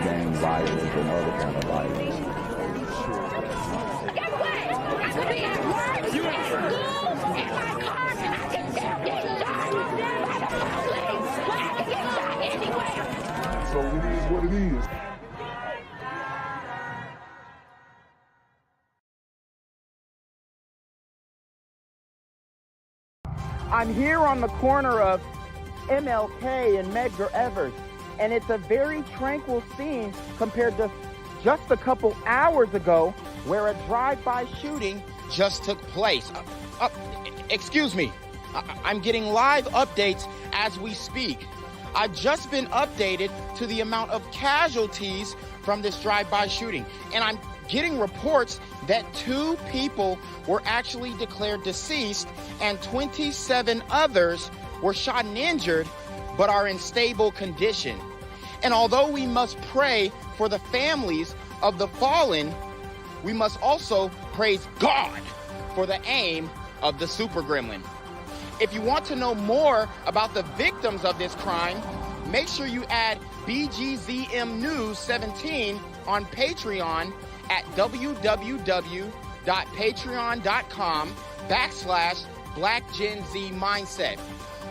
gang violence and other kind of violence. Get away! I could be at work, at school, in my car, I can still get shot by the police. Well, I can get shot anywhere. So it is what it is. I'm here on the corner of MLK and Medgar Evers, and it's a very tranquil scene compared to just a couple hours ago where a drive-by shooting just took place. Excuse me, I'm getting live updates as we speak. I've just been updated to the amount of casualties from this drive-by shooting, and I'm getting reports that 2 people were actually declared deceased and 27 others were shot and injured but are in stable condition. And although we must pray for the families of the fallen, we must also praise God for the aim of the super gremlin. If you want to know more about the victims of this crime, make sure you add BGZM News 17 on Patreon at www.patreon.com/blackgenzmindset.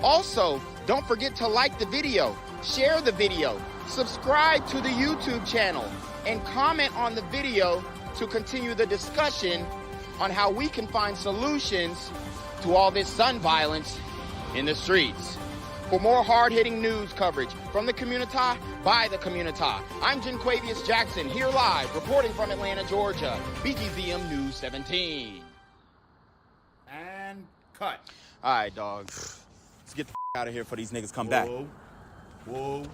Also, don't forget to like the video, share the video, subscribe to the YouTube channel, and comment on the video to continue the discussion on how we can find solutions to all this gun violence in the streets. For more hard-hitting news coverage from the community, by the community, I'm Janquavius Jackson, here live, reporting from Atlanta, Georgia, BGZM News 17. And cut. All right, dog. Let's get the out of here before these niggas come back. Whoa.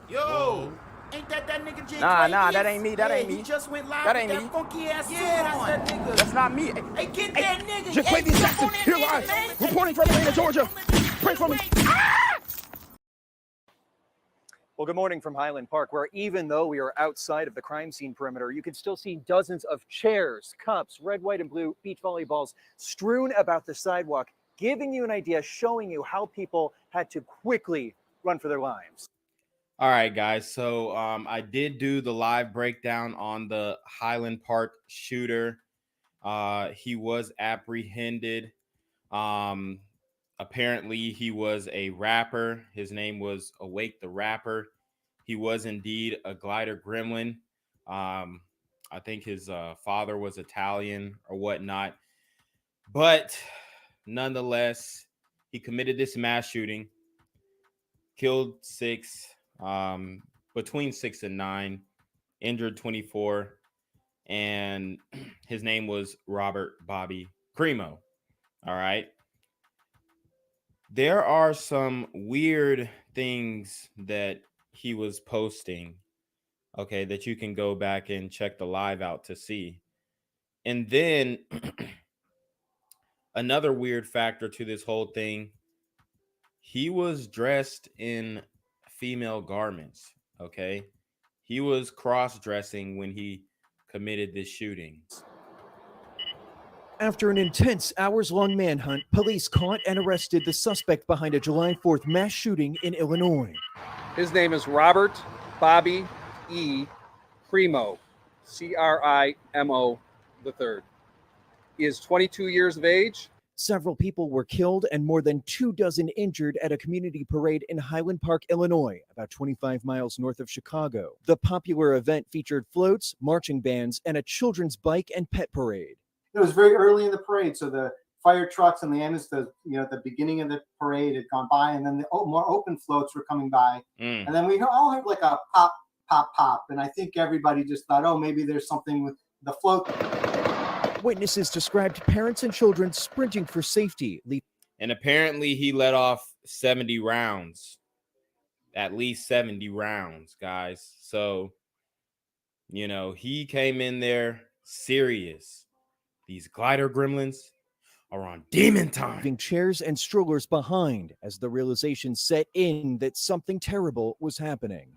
Yo! Ain't that nigga J. Nah, that ain't me. That ain't me. He just went live That ain't with me. that funky ass suit on. That's that nigga. That's not me. Hey, get that nigga. Janquavius Hey, Jackson, jump on that here nigga, live, man. reporting from Atlanta, Georgia. Pray for me. Well, good morning from Highland Park, where even though we are outside of the crime scene perimeter, you can still see dozens of chairs, cups, red, white, and blue beach volleyballs strewn about the sidewalk, giving you an idea, showing you how people had to quickly run for their lives. All right, guys. So I did do the live breakdown on the Highland Park shooter. He was apprehended. Apparently, he was a rapper. His name was Awake the Rapper. He was indeed a glider gremlin. I think his father was Italian or whatnot. But nonetheless, he committed this mass shooting, killed 6, between 6 and 9, injured 24, and his name was Robert Bobby Crimo. All right. There are some weird things that he was posting, okay, that you can go back and check the live out to see. And then another weird factor to this whole thing, he was dressed in female garments, okay? He was cross-dressing when he committed this shooting. After an intense hours-long manhunt, police caught and arrested the suspect behind a July 4th mass shooting in Illinois. His name is Robert Bobby E. Crimo, Crimo III. He is 22 years of age. Several people were killed and more than 24 injured at a community parade in Highland Park, Illinois, about 25 miles north of Chicago. The popular event featured floats, marching bands, and a children's bike and pet parade. It was very early in the parade, so the fire trucks and the ambulance, the beginning of the parade had gone by, and then the more open floats were coming by, and then we all heard like a pop, pop, pop, and I think everybody just thought, oh, maybe there's something with the float. Witnesses described parents and children sprinting for safety. And apparently he let off 70 rounds, at least 70 rounds, guys. So, he came in there serious. These glider gremlins are on demon time. Leaving chairs and strollers behind as the realization set in that something terrible was happening.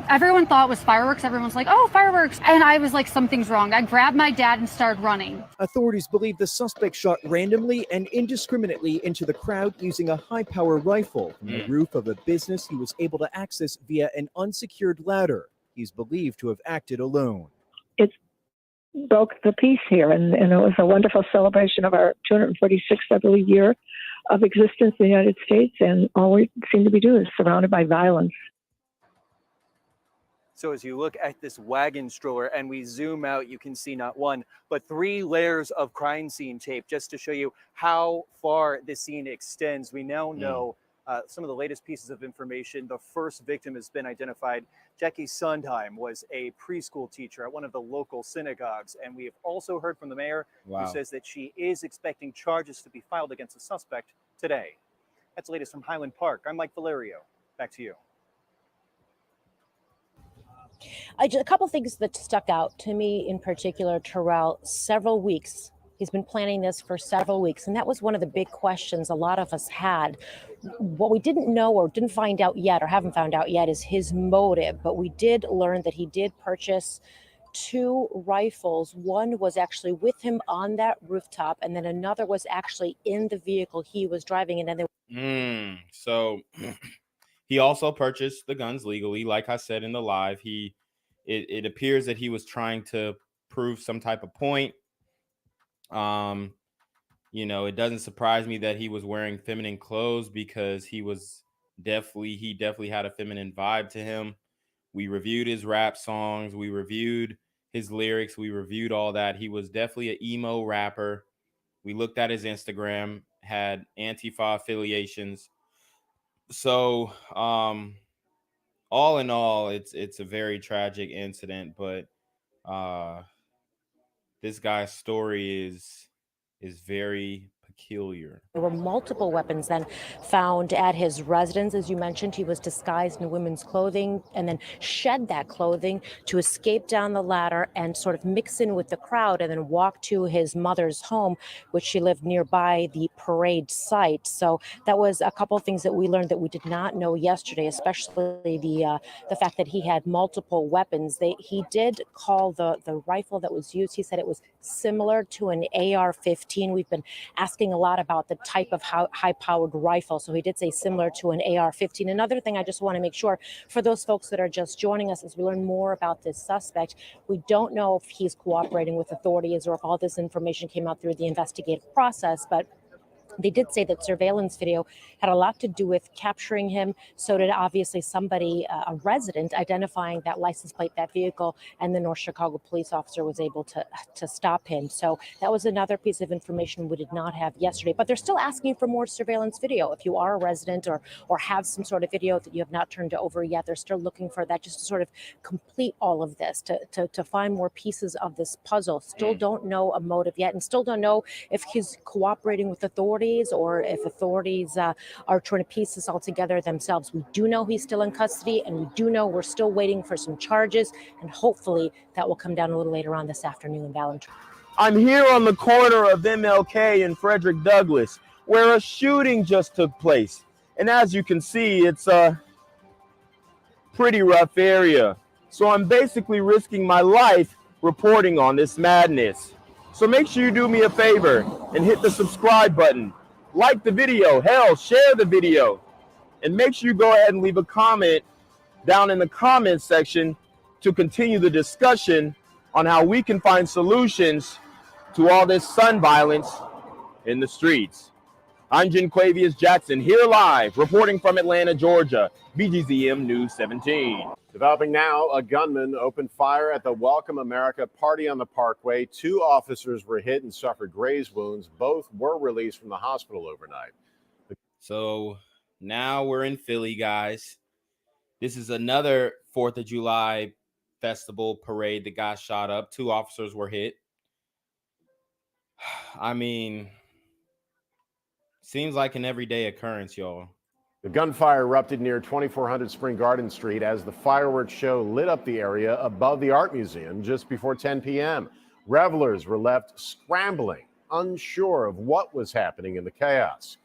Everyone thought it was fireworks. Everyone's like, oh, fireworks. And I was like, something's wrong. I grabbed my dad and started running. Authorities believe the suspect shot randomly and indiscriminately into the crowd using a high-power rifle from the roof of a business he was able to access via an unsecured ladder. he's believed to have acted alone. It broke the peace here, and it was a wonderful celebration of our 246th, I believe, year of existence in the United States, and all we seem to be doing is surrounded by violence. So as you look at this wagon stroller and we zoom out, you can see not one, but 3 layers of crime scene tape just to show you how far this scene extends. We now know some of the latest pieces of information. The first victim has been identified. Jackie Sondheim was a preschool teacher at one of the local synagogues. And we have also heard from the mayor, who says that she is expecting charges to be filed against the suspect today. That's the latest from Highland Park. I'm Mike Valerio. Back to you. A couple things that stuck out to me in particular, Terrell. Several weeks. He's been planning this for several weeks. And that was one of the big questions a lot of us had. What we didn't know or didn't find out yet or haven't found out yet is his motive. But we did learn that he did purchase 2 rifles. One was actually with him on that rooftop, and then another was actually in the vehicle he was driving. And then they So he also purchased the guns legally. Like I said in the live, it appears that he was trying to prove some type of point. You know, it doesn't surprise me that he was wearing feminine clothes because he definitely had a feminine vibe to him. We reviewed his rap songs, we reviewed his lyrics, we reviewed all that. He was definitely an emo rapper. We looked at his Instagram, had Antifa affiliations. So, all in all, it's a very tragic incident, but this guy's story is very peculiar. There were multiple weapons then found at his residence. As you mentioned, he was disguised in women's clothing and then shed that clothing to escape down the ladder and sort of mix in with the crowd and then walk to his mother's home, which she lived nearby the parade site. So that was a couple of things that we learned that we did not know yesterday, especially the fact that he had multiple weapons. He did call the rifle that was used, he said it was similar to an AR-15. We've been asking a lot about the type of high-powered rifle. So he did say similar to an AR-15. Another thing I just want to make sure for those folks that are just joining us as we learn more about this suspect, we don't know if he's cooperating with authorities or if all this information came out through the investigative process, but they did say that surveillance video had a lot to do with capturing him. So did obviously somebody, a resident, identifying that license plate, that vehicle, and the North Chicago police officer was able to stop him. So that was another piece of information we did not have yesterday. But they're still asking for more surveillance video. If you are a resident or have some sort of video that you have not turned over yet, they're still looking for that just to sort of complete all of this, to find more pieces of this puzzle. Still don't know a motive yet, and still don't know if he's cooperating with authorities or if authorities are trying to piece this all together themselves. We do know he's still in custody, and we do know we're still waiting for some charges, and hopefully that will come down a little later on this afternoon, Valentine. I'm here on the corner of MLK and Frederick Douglass, where a shooting just took place. And as you can see, it's a pretty rough area. So I'm basically risking my life reporting on this madness. So make sure you do me a favor and hit the subscribe button. Like the video, hell, share the video. And make sure you go ahead and leave a comment down in the comments section to continue the discussion on how we can find solutions to all this son violence in the streets. I'm Jenquavius Jackson, here live, reporting from Atlanta, Georgia, BGZM News 17. Developing now, a gunman opened fire at the Welcome America party on the Parkway. 2 officers were hit and suffered graze wounds. Both were released from the hospital overnight. So now we're in Philly, guys. This is another 4th of July festival parade that got shot up. 2 officers were hit. I mean, seems like an everyday occurrence, y'all. The gunfire erupted near 2400 Spring Garden Street as the fireworks show lit up the area above the Art Museum just before 10 p.m. Revelers were left scrambling, unsure of what was happening in the chaos.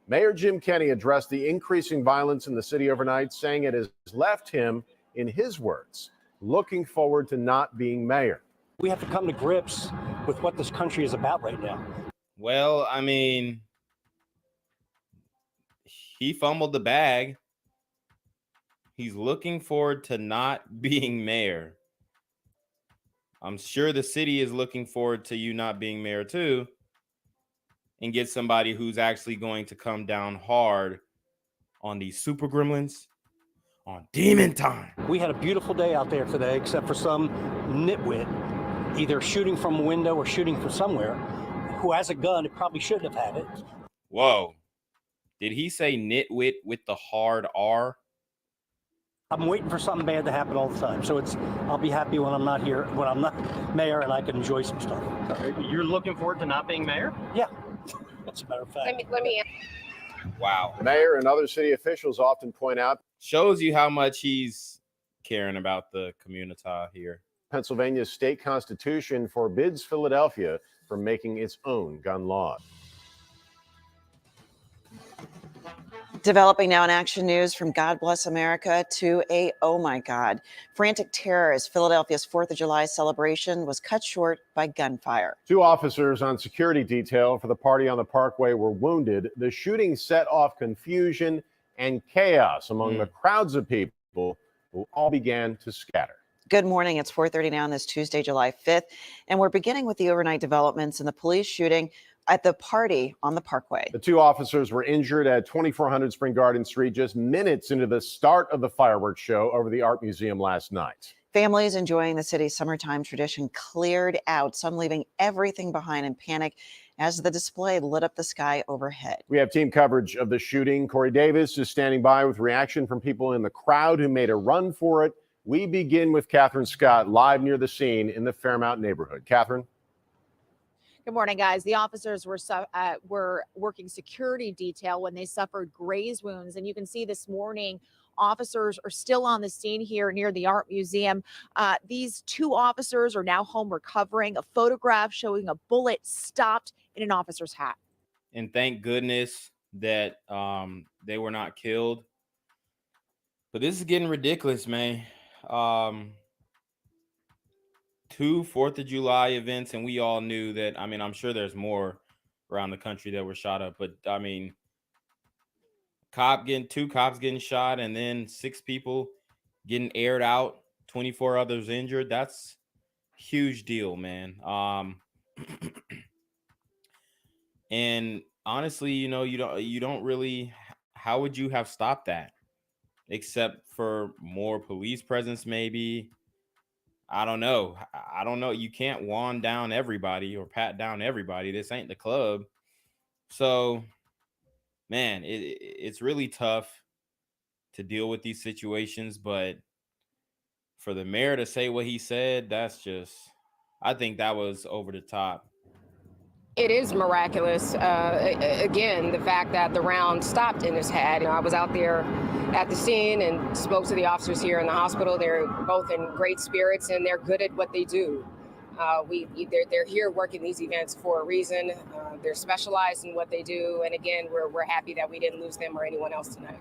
Mayor Jim Kenney addressed the increasing violence in the city overnight, saying it has left him, in his words, looking forward to not being mayor. We have to come to grips with what this country is about right now. Well, I mean, he fumbled the bag. He's looking forward to not being mayor. I'm sure the city is looking forward to you not being mayor too, and get somebody who's actually going to come down hard on these super gremlins on demon time. We had a beautiful day out there today, except for some nitwit either shooting from a window or shooting from somewhere who has a gun. It probably shouldn't have had it. Whoa. Did he say nitwit with the hard R? I'm waiting for something bad to happen all the time. So I'll be happy when I'm not here, when I'm not mayor, and I can enjoy some stuff. You're looking forward to not being mayor? Yeah, that's a matter of fact. Let me. Wow. Mayor and other city officials often point out. Shows you how much he's caring about the community here. Pennsylvania's state constitution forbids Philadelphia from making its own gun law. Developing now in Action News, from God Bless America to a oh my God. Frantic terror as Philadelphia's 4th of July celebration was cut short by gunfire. 2 officers on security detail for the party on the Parkway were wounded. The shooting set off confusion and chaos among the crowds of people who all began to scatter. Good morning. It's 4:30 now on this Tuesday, July 5th, and we're beginning with the overnight developments in the police shooting at the party on the Parkway. The 2 officers were injured at 2400 Spring Garden Street just minutes into the start of the fireworks show over the Art Museum last night. Families enjoying the city's summertime tradition cleared out, some leaving everything behind in panic as the display lit up the sky overhead. We have team coverage of the shooting. Corey Davis is standing by with reaction from people in the crowd who made a run for it. We begin with Catherine Scott live near the scene in the Fairmount neighborhood. Catherine. Good morning, guys. The officers were working security detail when they suffered graze wounds. And you can see this morning, officers are still on the scene here near the Art Museum. These 2 officers are now home recovering. A photograph showing a bullet stopped in an officer's hat. And thank goodness that they were not killed. But this is getting ridiculous, man. 2 4th of July events, and we all knew that. I mean, I'm sure there's more around the country that were shot up, but I mean, 2 cops getting shot, and then 6 people getting aired out, 24 others injured. That's a huge deal, man. And honestly, you know, you don't really. How would you have stopped that, except for more police presence, maybe? I don't know. You can't wand down everybody or pat down everybody. This ain't the club. So, man, it's really tough to deal with these situations. But for the mayor to say what he said, I think that was over the top. It is miraculous. Again, the fact that the round stopped in his head. I was out there at the scene and spoke to the officers here in the hospital. They're both in great spirits and they're good at what they do. They're here working these events for a reason. They're specialized in what they do. And again, we're happy that we didn't lose them or anyone else tonight.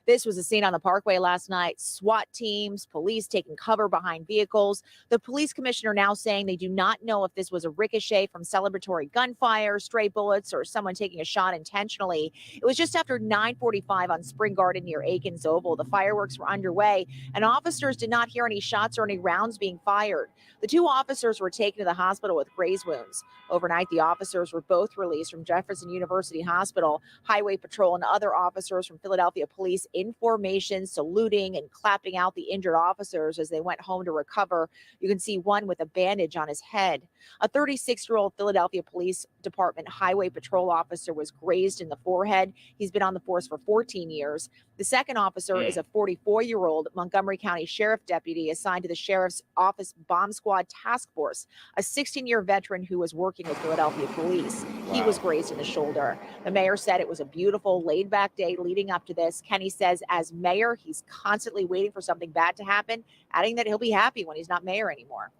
This was a scene on the Parkway last night. SWAT teams, police taking cover behind vehicles. The police commissioner now saying they do not know if this was a ricochet from celebratory gunfire, stray bullets, or someone taking a shot intentionally. It was just after 9:45 on Spring Garden near Aikens Oval. The fireworks were underway, and officers did not hear any shots or any rounds being fired. The 2 officers were taken to the hospital with graze wounds. Overnight, the officers were both released from Jefferson University Hospital. Highway Patrol and other officers from Philadelphia Police in formation, saluting and clapping out the injured officers as they went home to recover. You can see one with a bandage on his head. A 36-year-old Philadelphia Police Department Highway Patrol officer was grazed in the forehead. He's been on the force for 14 years. The second officer is a 44-year-old Montgomery County Sheriff deputy assigned to the Sheriff's Office Bomb Squad Task Force, a 16-year veteran who was working with Philadelphia Police. He was grazed in the shoulder. The mayor said it was a beautiful, laid-back day leading up to this. Kenny says as mayor, he's constantly waiting for something bad to happen, adding that he'll be happy when he's not mayor anymore.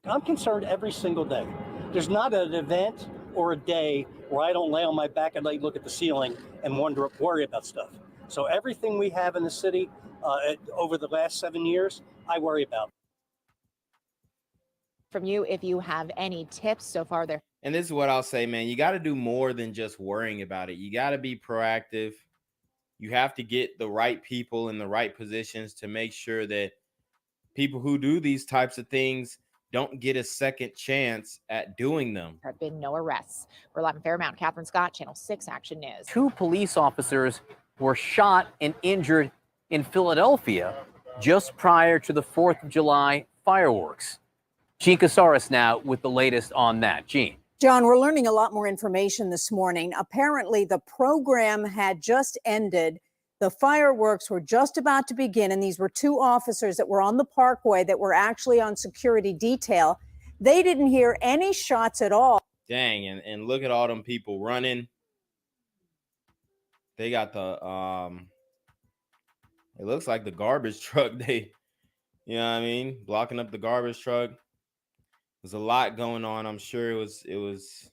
I'm concerned every single day. There's not an event or a day where I don't lay on my back and look at the ceiling and worry about stuff. So everything we have in the city over the last 7 years, I worry about. From you, if you have any tips so far there. And this is what I'll say, man. You got to do more than just worrying about it. You got to be proactive. you have to get the right people in the right positions to make sure that people who do these types of things don't get a second chance at doing them. There have been no arrests. We're live in Fairmount. Catherine Scott, Channel 6 Action News. 2 police officers were shot and injured in Philadelphia just prior to the 4th of July fireworks. Gene Casares now with the latest on that. Gene. John, we're learning a lot more information this morning. Apparently, the program had just ended. The fireworks were just about to begin, and these were 2 officers that were on the parkway that were actually on security detail. They didn't hear any shots at all. Dang, and look at all them people running. They got the it looks like the garbage truck. They, you know what I mean, blocking up the garbage truck. There's a lot going on. I'm sure it was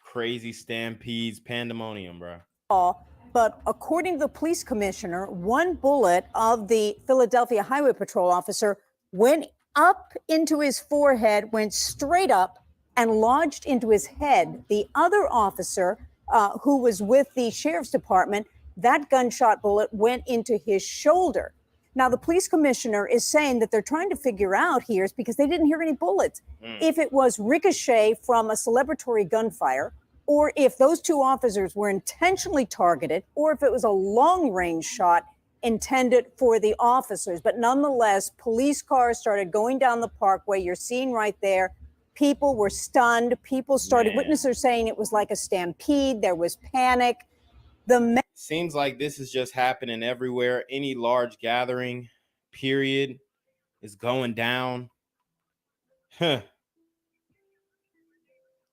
crazy stampedes, pandemonium, bro. But according to the police commissioner, 1 bullet of the Philadelphia Highway Patrol officer went up into his forehead, went straight up and lodged into his head. The other officer who was with the sheriff's department, that gunshot bullet went into his shoulder. Now, the police commissioner is saying that they're trying to figure out here is because they didn't hear any bullets. If it was ricochet from a celebratory gunfire, or if those 2 officers were intentionally targeted, or if it was a long-range shot intended for the officers. But nonetheless, police cars started going down the parkway. You're seeing right there, people were stunned. People started, witnesses are saying it was like a stampede. There was panic. Seems like this is just happening everywhere. Any large gathering, period, is going down. Huh.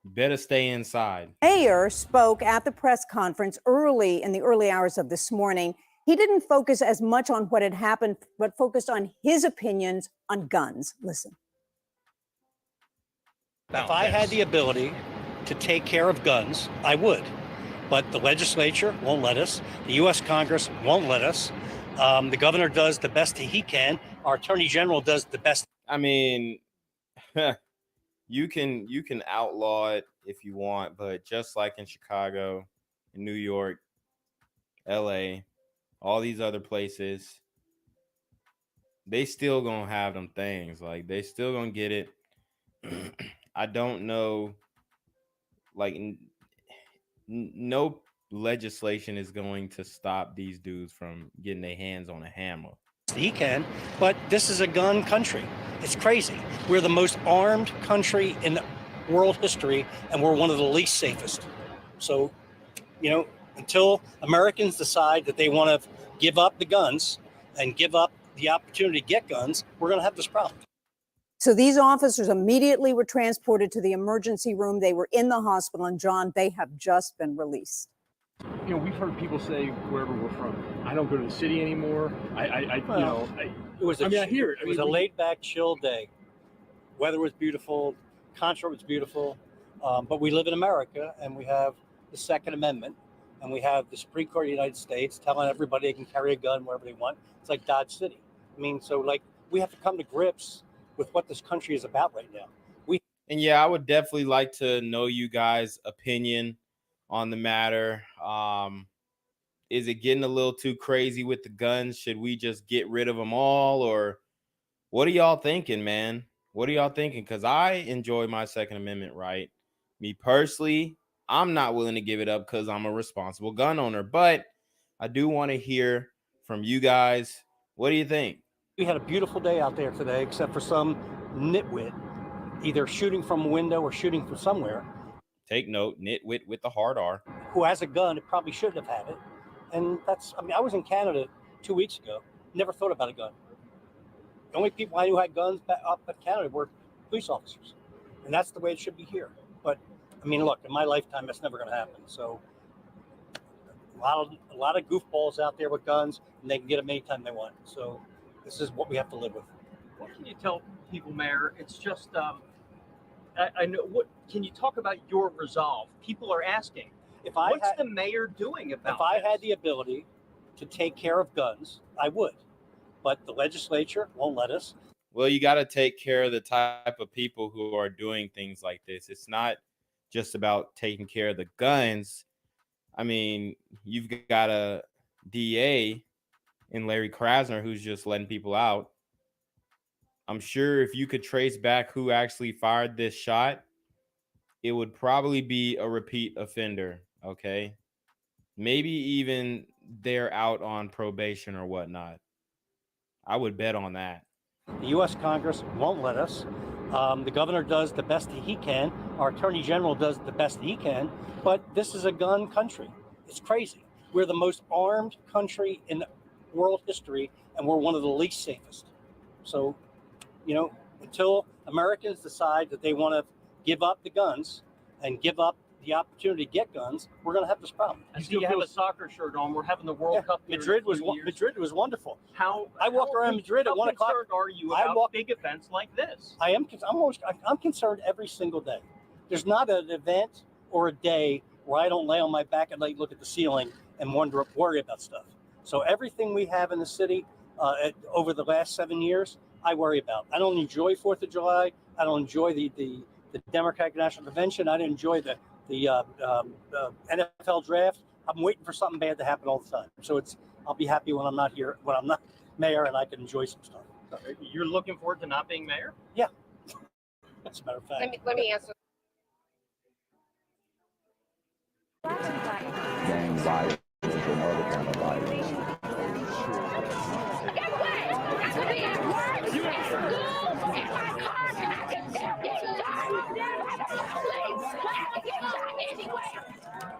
Better stay inside. Mayor spoke at the press conference in the early hours of this morning. He didn't focus as much on what had happened, but focused on his opinions on guns. Listen. If I had the ability to take care of guns, I would. But the legislature won't let us. The U.S. Congress won't let us. The governor does the best he can. Our attorney general does the best. I mean, you can outlaw it if you want, but just like in Chicago, in New York, L.A., all these other places, they still gonna have them things. Like, they still gonna get it. I don't know, like, no legislation is going to stop these dudes from getting their hands on a hammer. He can, but this is a gun country. It's crazy. We're the most armed country in world history, and we're one of the least safest. So, you know, until Americans decide that they want to give up the guns and give up the opportunity to get guns, we're going to have this problem. So these officers immediately were transported to the emergency room. They were in the hospital, and John, they have just been released. You know, we've heard people say wherever we're from, I don't go to the city anymore. It was a laid back, chill day. Weather was beautiful. Concert was beautiful. But we live in America, and we have the Second Amendment, and we have the Supreme Court of the United States telling everybody they can carry a gun wherever they want. It's like Dodge City. I mean, so like we have to come to grips with what this country is about right now. And yeah, I would definitely like to know you guys' opinion on the matter. Is it getting a little too crazy with the guns? Should we just get rid of them all? Or what are y'all thinking, man? What are y'all thinking? Because I enjoy my Second Amendment right. Me personally, I'm not willing to give it up because I'm a responsible gun owner. But I do want to hear from you guys. What do you think? We had a beautiful day out there today, except for some nitwit either shooting from a window or shooting from somewhere. Take note, nitwit with the hard R. Who has a gun, it probably shouldn't have had it. And that's, I mean, I was in Canada 2 weeks ago, never thought about a gun. The only people I knew had guns up in Canada were police officers. And that's the way it should be here. But, I mean, look, in my lifetime, that's never going to happen. So a lot of goofballs out there with guns, and they can get them anytime they want. So this is what we have to live with. What can you tell people, Mayor? It's just, I know, what can you talk about your resolve? People are asking, what's the mayor doing about If I had the ability to take care of guns, I would. But the legislature won't let us. Well, you got to take care of the type of people who are doing things like this. It's not just about taking care of the guns. I mean, you've got to DA and Larry Krasner, who's just letting people out, I'm sure if you could trace back who actually fired this shot, it would probably be a repeat offender, okay? Maybe even they're out on probation or whatnot. I would bet on that. The U.S. Congress won't let us. The governor does the best he can. Our attorney general does the best he can. But this is a gun country. It's crazy. We're the most armed country in world history, and we're one of the least safest. So, you know, until Americans decide that they want to give up the guns and give up the opportunity to get guns, we're going to have this problem. I see you have a soccer shirt on. We're having the World Cup. Here Madrid was wonderful. How I walked around Madrid at 1 o'clock. How concerned are you about big events like this? I'm concerned every single day. There's not an event or a day where I don't lay on my back and look at the ceiling and worry about stuff. So everything we have in the city over the last 7 years, I worry about. I don't enjoy 4th of July. I don't enjoy the Democratic National Convention. I didn't enjoy the NFL draft. I'm waiting for something bad to happen all the time. So I'll be happy when I'm not here, when I'm not mayor, and I can enjoy some stuff. So, you're looking forward to not being mayor? Yeah. As a matter of fact. Let me answer. Gang violence and other kind of violence.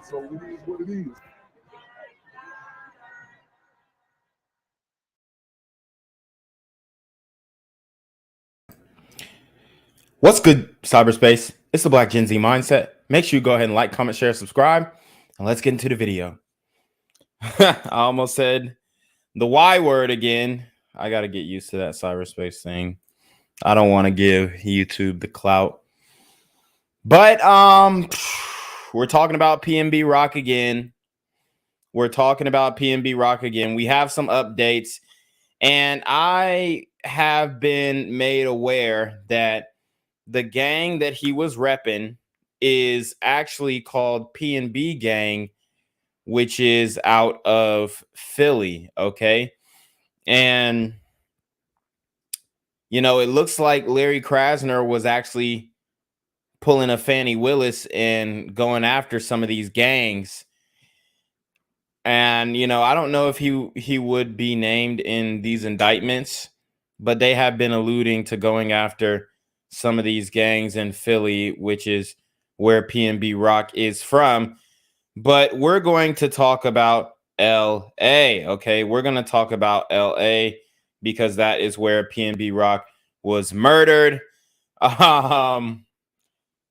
So it is what it is. What's good, cyberspace? It's the Black Gen Z Mindset. Make sure you go ahead and like, comment, share, subscribe, and let's get into the video. I almost said the Y word again. I got to get used to that cyberspace thing. I don't want to give YouTube the clout. But we're talking about PnB Rock again. We have some updates, and I have been made aware that the gang that he was repping is actually called PnB Gang, which is out of Philly, okay? And, you know, it looks like Larry Krasner was actually pulling a Fannie Willis and going after some of these gangs. And, you know, I don't know if he would be named in these indictments, but they have been alluding to going after some of these gangs in Philly, which is where PnB Rock is from. But we're going to talk about LA, okay? We're going to talk about LA because that is where PnB Rock was murdered.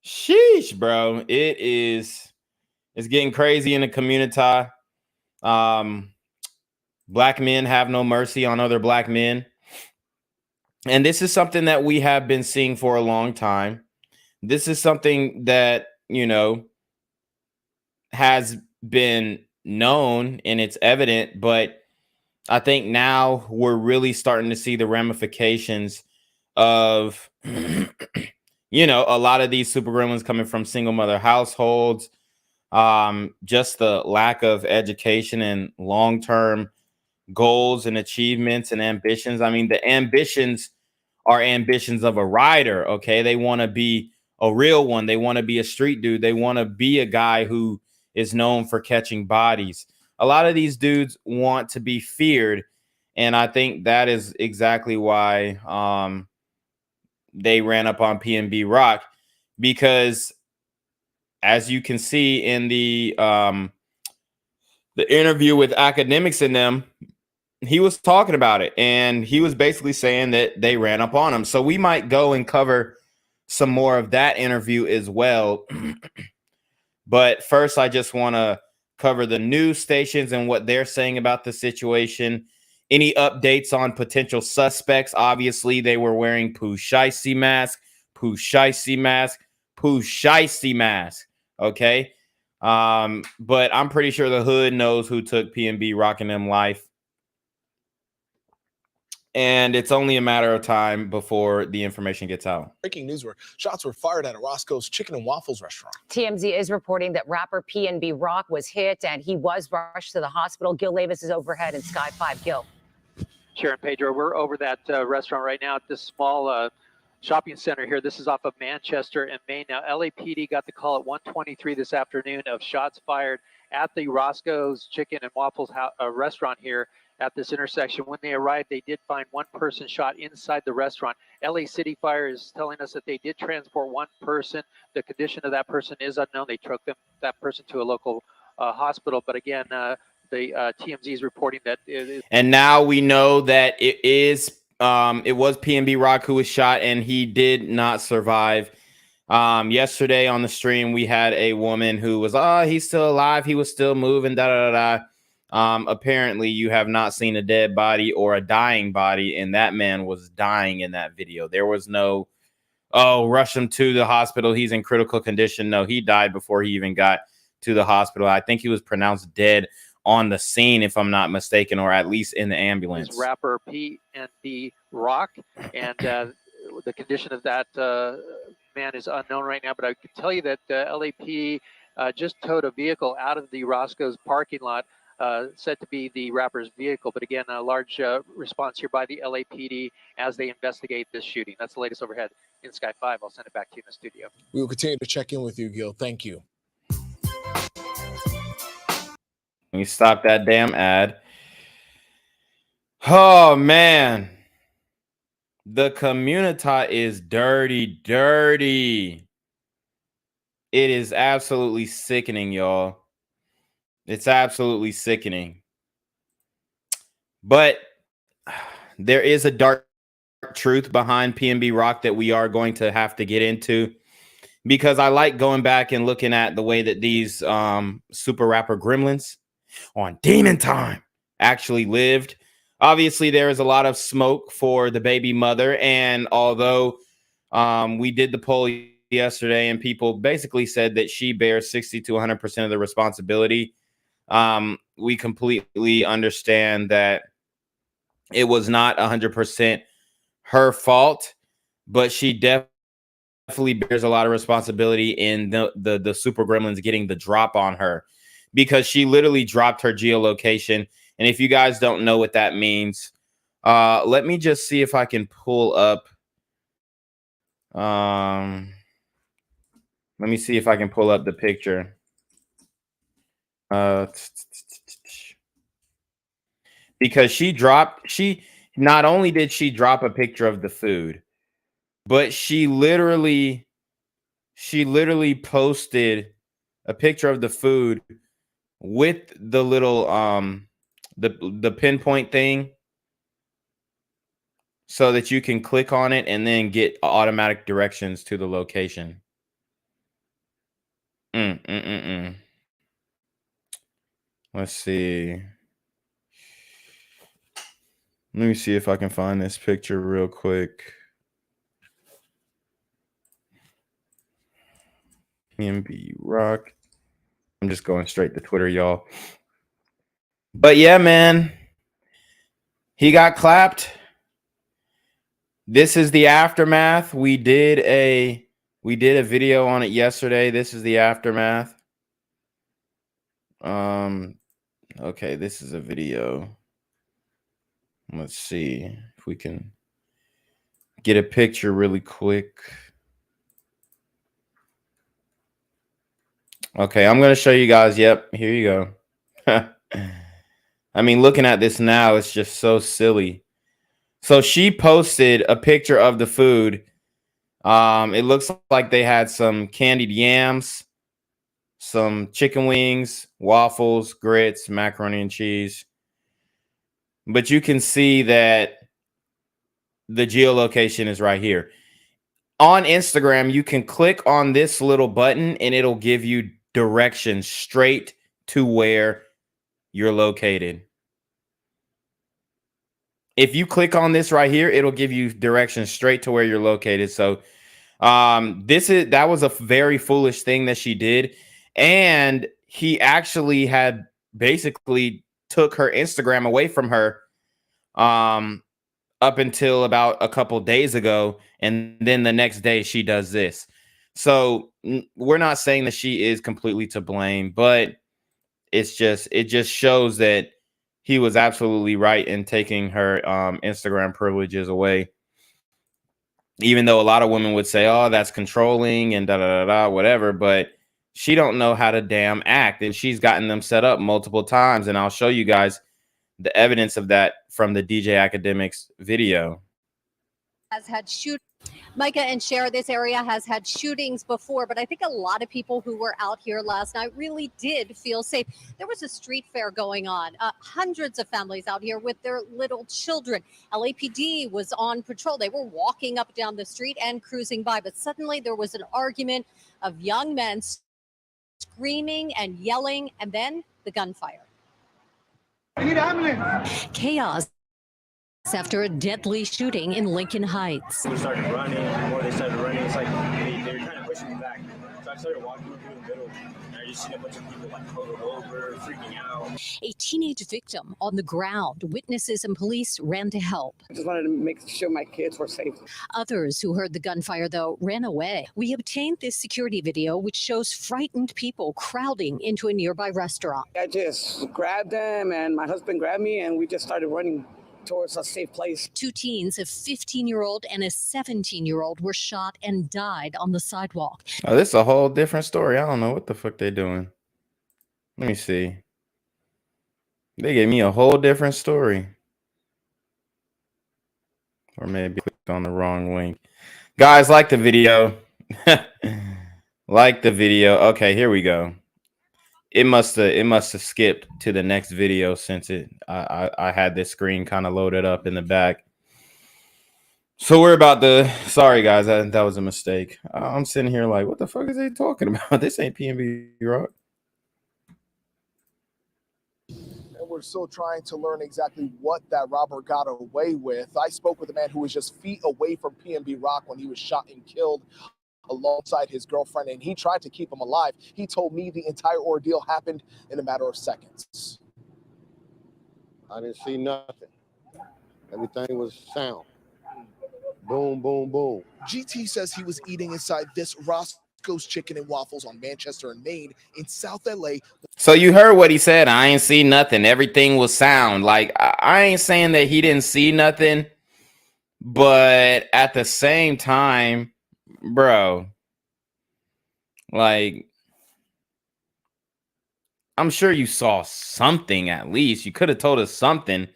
Sheesh, bro. It's getting crazy in the community. Black men have no mercy on other black men. And this is something that we have been seeing for a long time. This is something that, you know, has been known and it's evident, but I think now we're really starting to see the ramifications of, you know, a lot of these super gremlins coming from single mother households, just the lack of education and long-term goals and achievements and ambitions. I mean, the ambitions are ambitions of a rider, okay? They want to be a real one. They want to be a street dude. They want to be a guy who is known for catching bodies. A lot of these dudes want to be feared, and I think that is exactly why they ran up on PnB Rock, because as you can see in the interview with academics in them, he was talking about it, and he was basically saying that they ran up on him. So we might go and cover some more of that interview as well. But first, I just want to cover the news stations and what they're saying about the situation. Any updates on potential suspects? Obviously, they were wearing Pooh Shiesty mask, okay? But I'm pretty sure the hood knows who took PnB Rock and them life. and it's only a matter of time before the information gets out. Breaking news where shots were fired at a Roscoe's Chicken and Waffles restaurant. TMZ is reporting that rapper PnB Rock was hit and he was rushed to the hospital. Gil Davis is overhead in Sky 5. Gil. Sharon, Pedro, we're over that restaurant right now at this small shopping center here. This is off of Manchester and Main. Now, LAPD got the call at 1:23 this afternoon of shots fired at the Roscoe's Chicken and Waffles restaurant here at this intersection. When they arrived, they did find one person shot inside the restaurant. LA City Fire is telling us that they did transport one person. The condition of that person is unknown. They took that person to a local hospital. But again, the TMZ is reporting that it is. And now we know that it was PnB Rock who was shot, and he did not survive. Yesterday on the stream, we had a woman who was, he's still alive. He was still moving, apparently you have not seen a dead body or a dying body, and that man was dying in that video. There was no, rush him to the hospital, he's in critical condition. No, he died before he even got to the hospital. I think he was pronounced dead on the scene, if I'm not mistaken, or at least in the ambulance. Rapper PnB Rock, and the condition of that man is unknown right now. But I can tell you that LAPD just towed a vehicle out of the Roscoe's parking lot, said to be the rapper's vehicle. But again, a large response here by the LAPD as they investigate this shooting. That's the latest overhead in Sky 5. I'll send it back to you in the studio. We will continue to check in with you, Gil. Thank you. Let me stop that damn ad. Oh, man. The community is dirty. It is absolutely sickening, y'all. It's absolutely sickening. But there is a dark truth behind PnB Rock that we are going to have to get into, because I like going back and looking at the way that these super rapper gremlins on Demon Time actually lived. Obviously, there is a lot of smoke for the baby mother, and although we did the poll yesterday and people basically said that she bears 60 to 100% of the responsibility, we completely understand that it was not 100% her fault, but she definitely bears a lot of responsibility in the super gremlins getting the drop on her, because she literally dropped her geolocation. And if you guys don't know what that means, let me just see if I can pull up. Let me see if I can pull up the picture. Because she not only did she drop a picture of the food, but she literally posted a picture of the food with the little the pinpoint thing, so that you can click on it and then get automatic directions to the location. Let's see. Let me see if I can find this picture real quick. PnB Rock. I'm just going straight to Twitter, y'all. But yeah, man, he got clapped. This is the aftermath. We did a video on it yesterday. This is the aftermath. Okay, this is a video. Let's see if we can get a picture really quick. Okay, I'm going to show you guys. Yep, here you go. I mean, looking at this now, it's just so silly. So she posted a picture of the food. It looks like they had some candied yams, some chicken wings, waffles, grits, macaroni and cheese. But you can see that the geolocation is right here. On Instagram, you can click on this little button and it'll give you directions straight to where you're located. If you click on this right here, it'll give you directions straight to where you're located. So that was a very foolish thing that she did. And he actually had basically took her Instagram away from her up until about a couple days ago, and then the next day she does this. So we're not saying that she is completely to blame, but it just shows that he was absolutely right in taking her Instagram privileges away. Even though a lot of women would say, "Oh, that's controlling," and da da da da, whatever, but she don't know how to damn act, and she's gotten them set up multiple times, and I'll show you guys the evidence of that from the DJ Academics video. Has had Micah and Cher, this area has had shootings before, but I think a lot of people who were out here last night really did feel safe. There was a street fair going on. Hundreds of families out here with their little children. LAPD was on patrol. They were walking up down the street and cruising by, but suddenly there was an argument of young men screaming and yelling, and then the gunfire. Chaos after a deadly shooting in Lincoln Heights. We started running. The more they started running, it's like they were trying to push me back. So I started walking through the middle, and I just seen a bunch of people like huddled over, freaking out. A teenage victim on the ground. Witnesses and police ran to help. I just wanted to make sure my kids were safe. Others who heard the gunfire, though, ran away. We obtained this security video, which shows frightened people crowding into a nearby restaurant. I just grabbed them, and my husband grabbed me, and we just started running towards a safe place. Two teens, a 15-year-old and a 17-year-old, were shot and died on the sidewalk. Oh, this is a whole different story. I don't know what the fuck they doing. Let me see. They gave me a whole different story. Or maybe clicked on the wrong link. Guys, like the video. Like the video. Okay, here we go. It must have skipped to the next video since I had this screen kind of loaded up in the back. So we're about to, sorry guys, that was a mistake. I'm sitting here like, what the fuck is they talking about? This ain't PnB Rock. And we're still trying to learn exactly what that robber got away with. I spoke with a man who was just feet away from PnB Rock when he was shot and killed alongside his girlfriend, and he tried to keep him alive. He told me the entire ordeal happened in a matter of seconds. I didn't see nothing. Everything was sound. Boom, boom, boom. GT says he was eating inside this Roscoe's Chicken and Waffles on Manchester and Main in South LA. So you heard what he said. I ain't see nothing. Everything was sound. Like, I ain't saying that he didn't see nothing, but at the same time, bro, like, I'm sure you saw something at least. You could have told us something.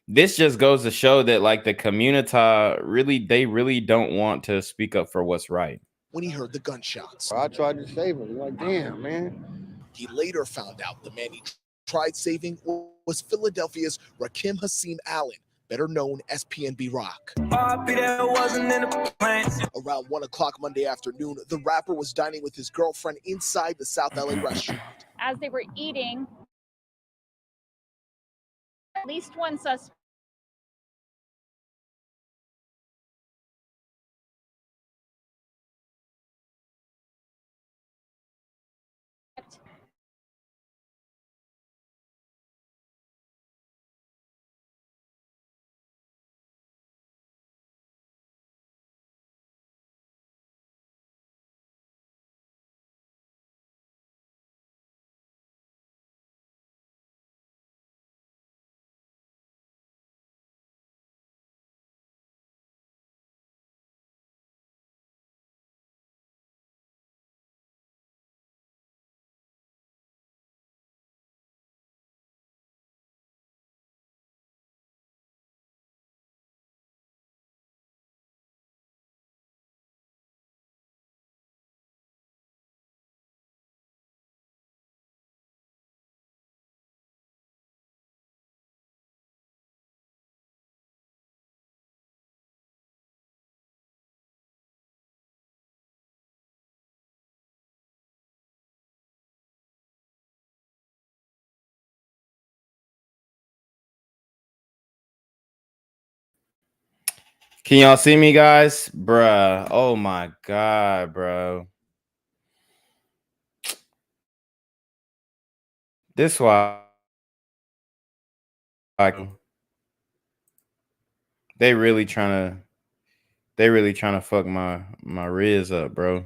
This just goes to show that, like, the community they really don't want to speak up for what's right. When he heard the gunshots, I tried to save him. Like, damn, man. He later found out the man he tried saving was Philadelphia's Rakim Hassim Allen, better known as PnB Rock. Around 1 o'clock Monday afternoon, the rapper was dining with his girlfriend inside the South LA restaurant. As they were eating, at least one suspect Can y'all see me, guys? Bruh. Oh my God, bro. This why They really trying to fuck my Riz up, bro.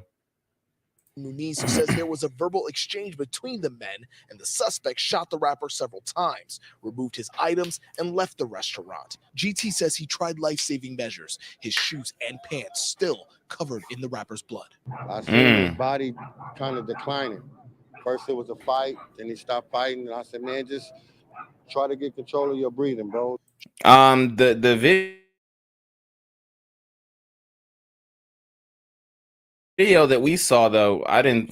Muniz says there was a verbal exchange between the men, and the suspect shot the rapper several times, removed his items, and left the restaurant. GT says he tried life-saving measures, his shoes and pants still covered in the rapper's blood. I seen his body kind of declining. First it was a fight, then he stopped fighting, and I said, man, just try to get control of your breathing, bro. The video that we saw, though, I didn't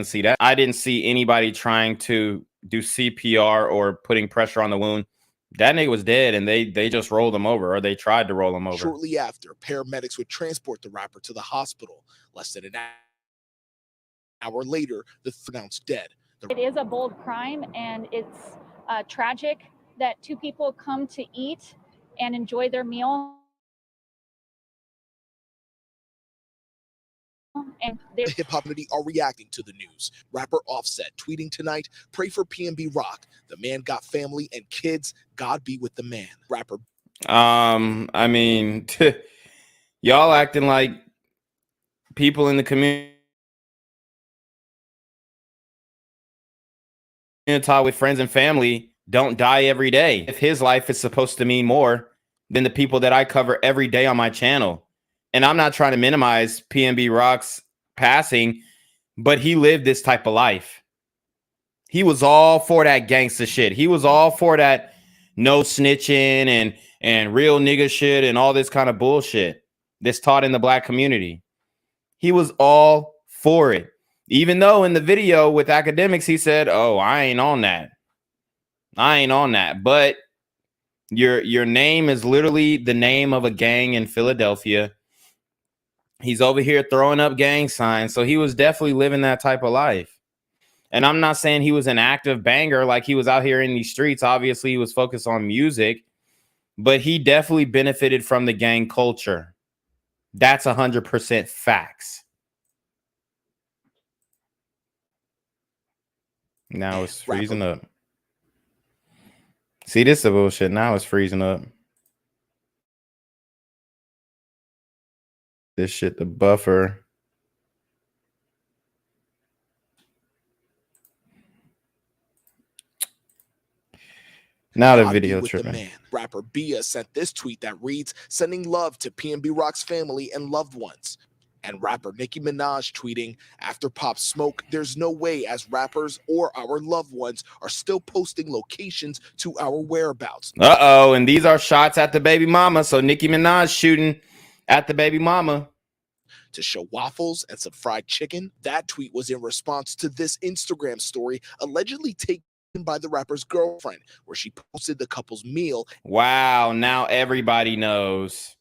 see that. I didn't see anybody trying to do CPR or putting pressure on the wound. That nigga was dead, and they just rolled him over, or they tried to roll him over. Shortly after, paramedics would transport the rapper to the hospital. Less than an hour later, the pronounced dead. It is a bold crime, and it's tragic that two people come to eat and enjoy their meal. And the hip hop community are reacting to the news. Rapper Offset tweeting tonight, "Pray for PnB Rock. The man got family and kids. God be with the man." Rapper. I mean, y'all acting like people in the community with friends and family don't die every day. If his life is supposed to mean more than the people that I cover every day on my channel. And I'm not trying to minimize PnB Rock's passing, but he lived this type of life. He was all for that gangster shit. He was all for that no snitching and real nigga shit and all this kind of bullshit that's taught in the black community. He was all for it. Even though in the video with academics, he said, "Oh, I ain't on that. I ain't on that." But your name is literally the name of a gang in Philadelphia. He's over here throwing up gang signs. So he was definitely living that type of life. And I'm not saying he was an active banger, like he was out here in these streets. Obviously, he was focused on music, but he definitely benefited from the gang culture. That's 100% facts. Now it's freezing up. See, this is bullshit. Now it's freezing up. This shit, the buffer. Now the video tripping. Rapper Bia sent this tweet that reads, "Sending love to PnB Rock's family and loved ones." And rapper Nicki Minaj tweeting, "After Pop Smoke, there's no way as rappers or our loved ones are still posting locations to our whereabouts." Uh-oh, and these are shots at the baby mama. So Nicki Minaj shooting at the baby mama. To show waffles and some fried chicken. That tweet was in response to this Instagram story allegedly taken by the rapper's girlfriend, where she posted the couple's meal. Wow, now everybody knows.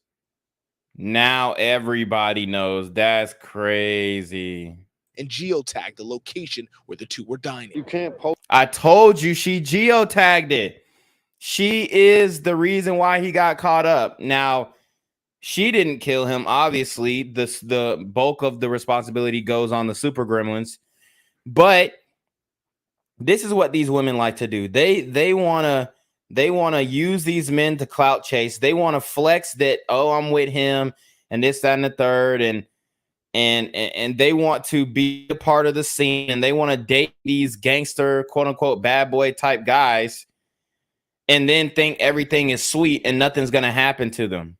Now everybody knows. That's crazy. And geotagged the location where the two were dining. You can't post. I told you she geotagged it. She is the reason why he got caught up. Now, she didn't kill him. Obviously, the bulk of the responsibility goes on the super gremlins. But this is what these women like to do. They wanna use these men to clout chase. They want to flex that, oh, I'm with him and this, that, and the third, and they want to be a part of the scene, and they want to date these gangster, quote unquote, bad boy type guys, and then think everything is sweet and nothing's gonna happen to them.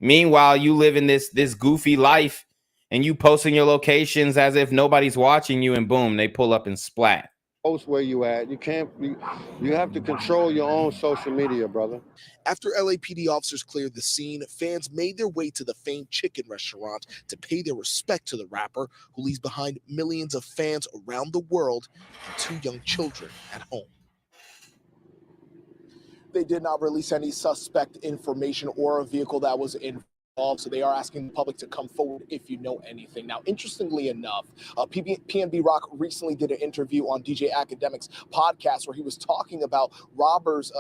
Meanwhile, you live in this goofy life and you posting your locations as if nobody's watching you, and boom, they pull up and splat. Post where you at. You can't. You have to control your own social media, brother. After LAPD officers cleared the scene, fans made their way to the famed chicken restaurant to pay their respect to the rapper, who leaves behind millions of fans around the world and 2 young children at home. They did not release any suspect information or a vehicle that was involved, so they are asking the public to come forward if you know anything. Now, interestingly enough, PnB Rock recently did an interview on DJ Academic's podcast where he was talking about robbers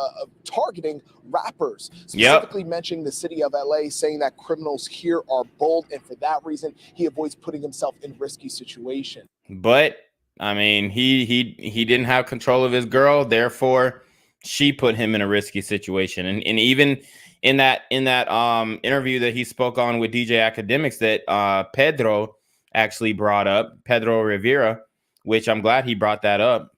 targeting rappers, specifically mentioning the city of LA, saying that criminals here are bold, and for that reason, he avoids putting himself in risky situations. But I mean, he didn't have control of his girl, therefore she put him in a risky situation. And in that interview that he spoke on with DJ Academics that Pedro actually brought up, Pedro Rivera, which I'm glad he brought that up.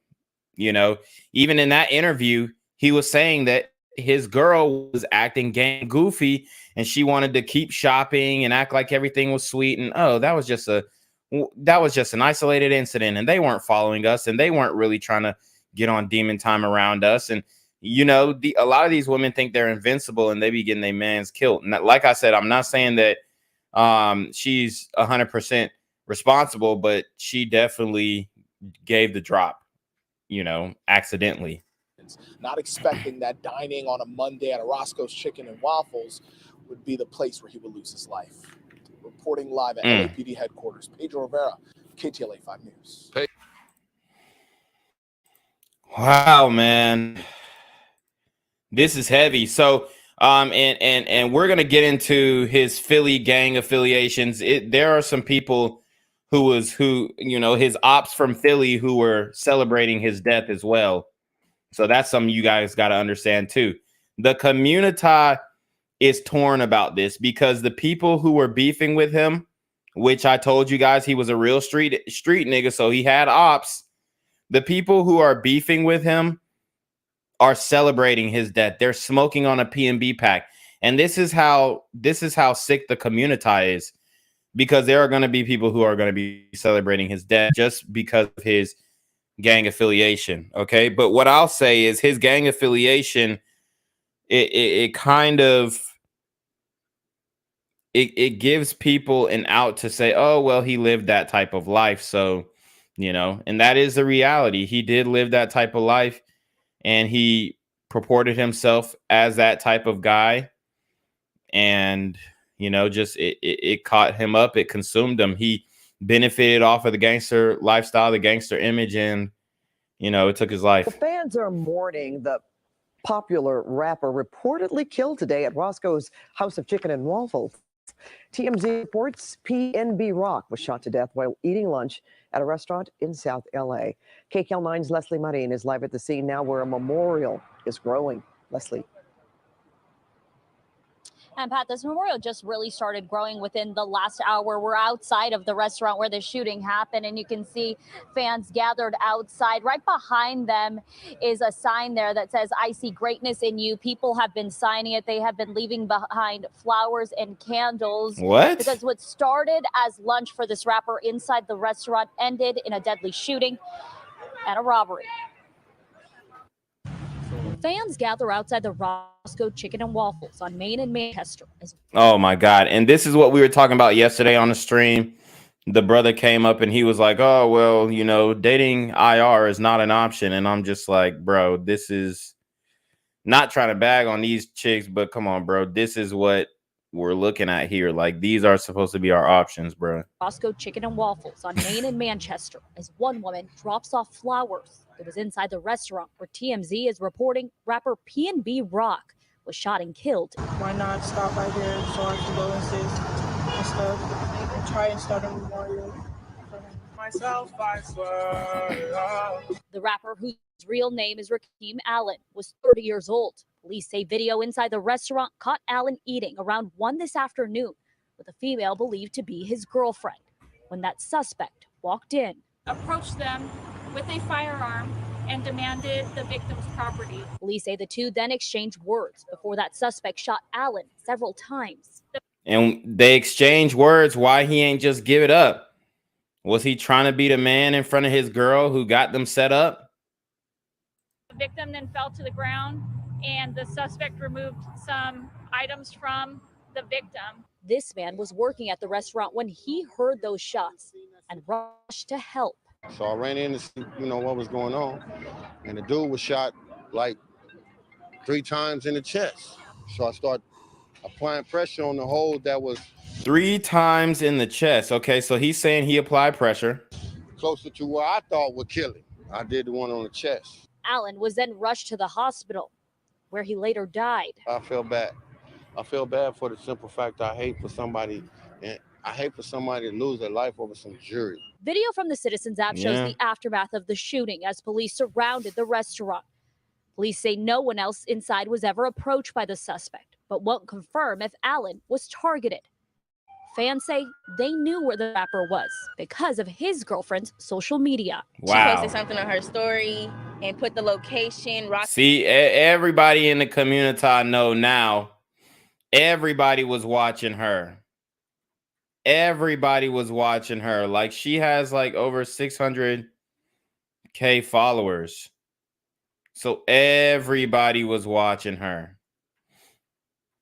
You know, even in that interview, he was saying that his girl was acting gang goofy and she wanted to keep shopping and act like everything was sweet. And oh, that was just an isolated incident, and they weren't following us, and they weren't really trying to get on demon time around us. And you know, a lot of these women think they're invincible, and they be getting their mans killed. And like I said, I'm not saying that she's 100% responsible, but she definitely gave the drop, you know, accidentally. Not expecting that dining on a Monday at a Roscoe's Chicken and Waffles would be the place where he would lose his life. Reporting live at LAPD headquarters, Pedro Rivera, KTLA 5 News. Wow, man. This is heavy. So, and we're going to get into his Philly gang affiliations. There are some people who, you know, his ops from Philly who were celebrating his death as well. So that's something you guys got to understand too. The community is torn about this because the people who were beefing with him, which I told you guys, he was a real street nigga, so he had ops. The people who are beefing with him are celebrating his death. They're smoking on a PnB pack. And this is how sick the community is, because there are going to be people who are going to be celebrating his death just because of his gang affiliation. Okay. But what I'll say is his gang affiliation, it kind of, it gives people an out to say, oh, well, he lived that type of life. So, you know, and that is the reality. He did live that type of life, and he purported himself as that type of guy. And, you know, just it caught him up. It consumed him. He benefited off of the gangster lifestyle, the gangster image, and, you know, it took his life. The fans are mourning the popular rapper reportedly killed today at Roscoe's House of Chicken and Waffles. TMZ reports PnB Rock was shot to death while eating lunch at a restaurant in South LA. KCAL9's Leslie Marin is live at the scene now where a memorial is growing. Leslie. And Pat, this memorial just really started growing within the last hour. We're outside of the restaurant where the shooting happened, and you can see fans gathered outside. Right behind them is a sign there that says, "I see greatness in you." People have been signing it. They have been leaving behind flowers and candles. What? Because what started as lunch for this rapper inside the restaurant ended in a deadly shooting and a robbery. Fans gather outside the Roscoe Chicken and Waffles on Main and Manchester. Oh my God. And this is what we were talking about yesterday on the stream. The brother came up and he was like, oh, well, you know, dating IR is not an option. And I'm just like, bro, this is not trying to bag on these chicks, but come on, bro. This is what we're looking at here. Like, these are supposed to be our options, bro. Roscoe Chicken and Waffles on Main and Manchester as one woman drops off flowers. It was inside the restaurant where TMZ is reporting rapper PnB Rock was shot and killed. Why not stop by there so our condolences and stuff and try and start a memorial for myself, I swear. The rapper, whose real name is Rakeem Allen, was 30 years old. Police say video inside the restaurant caught Allen eating around 1 this afternoon with a female believed to be his girlfriend when that suspect walked in. Approached them with a firearm and demanded the victim's property. Police say the two then exchanged words before that suspect shot Allen several times. And they exchange words. Why he ain't just give it up? Was he trying to be the man in front of his girl who got them set up? The victim then fell to the ground, and the suspect removed some items from the victim. This man was working at the restaurant when he heard those shots and rushed to help. So I ran in to see, you know, what was going on. And the dude was shot like 3 times in the chest. So I started applying pressure on the hole that was 3 times in the chest. Okay, so he's saying he applied pressure closer to where I thought would kill him. I did the one on the chest. Allen was then rushed to the hospital, where he later died. I feel bad. I feel bad for the simple fact I hate for somebody to lose their life over some jury. Video from the Citizens app shows the aftermath of the shooting as police surrounded the restaurant. Police say no one else inside was ever approached by the suspect, but won't confirm if Allen was targeted. Fans say they knew where the rapper was because of his girlfriend's social media. She posted something on her story and put the location. See, everybody in the community know now. Everybody was watching her. Everybody was watching her. Like, she has like over 600K followers. So everybody was watching her.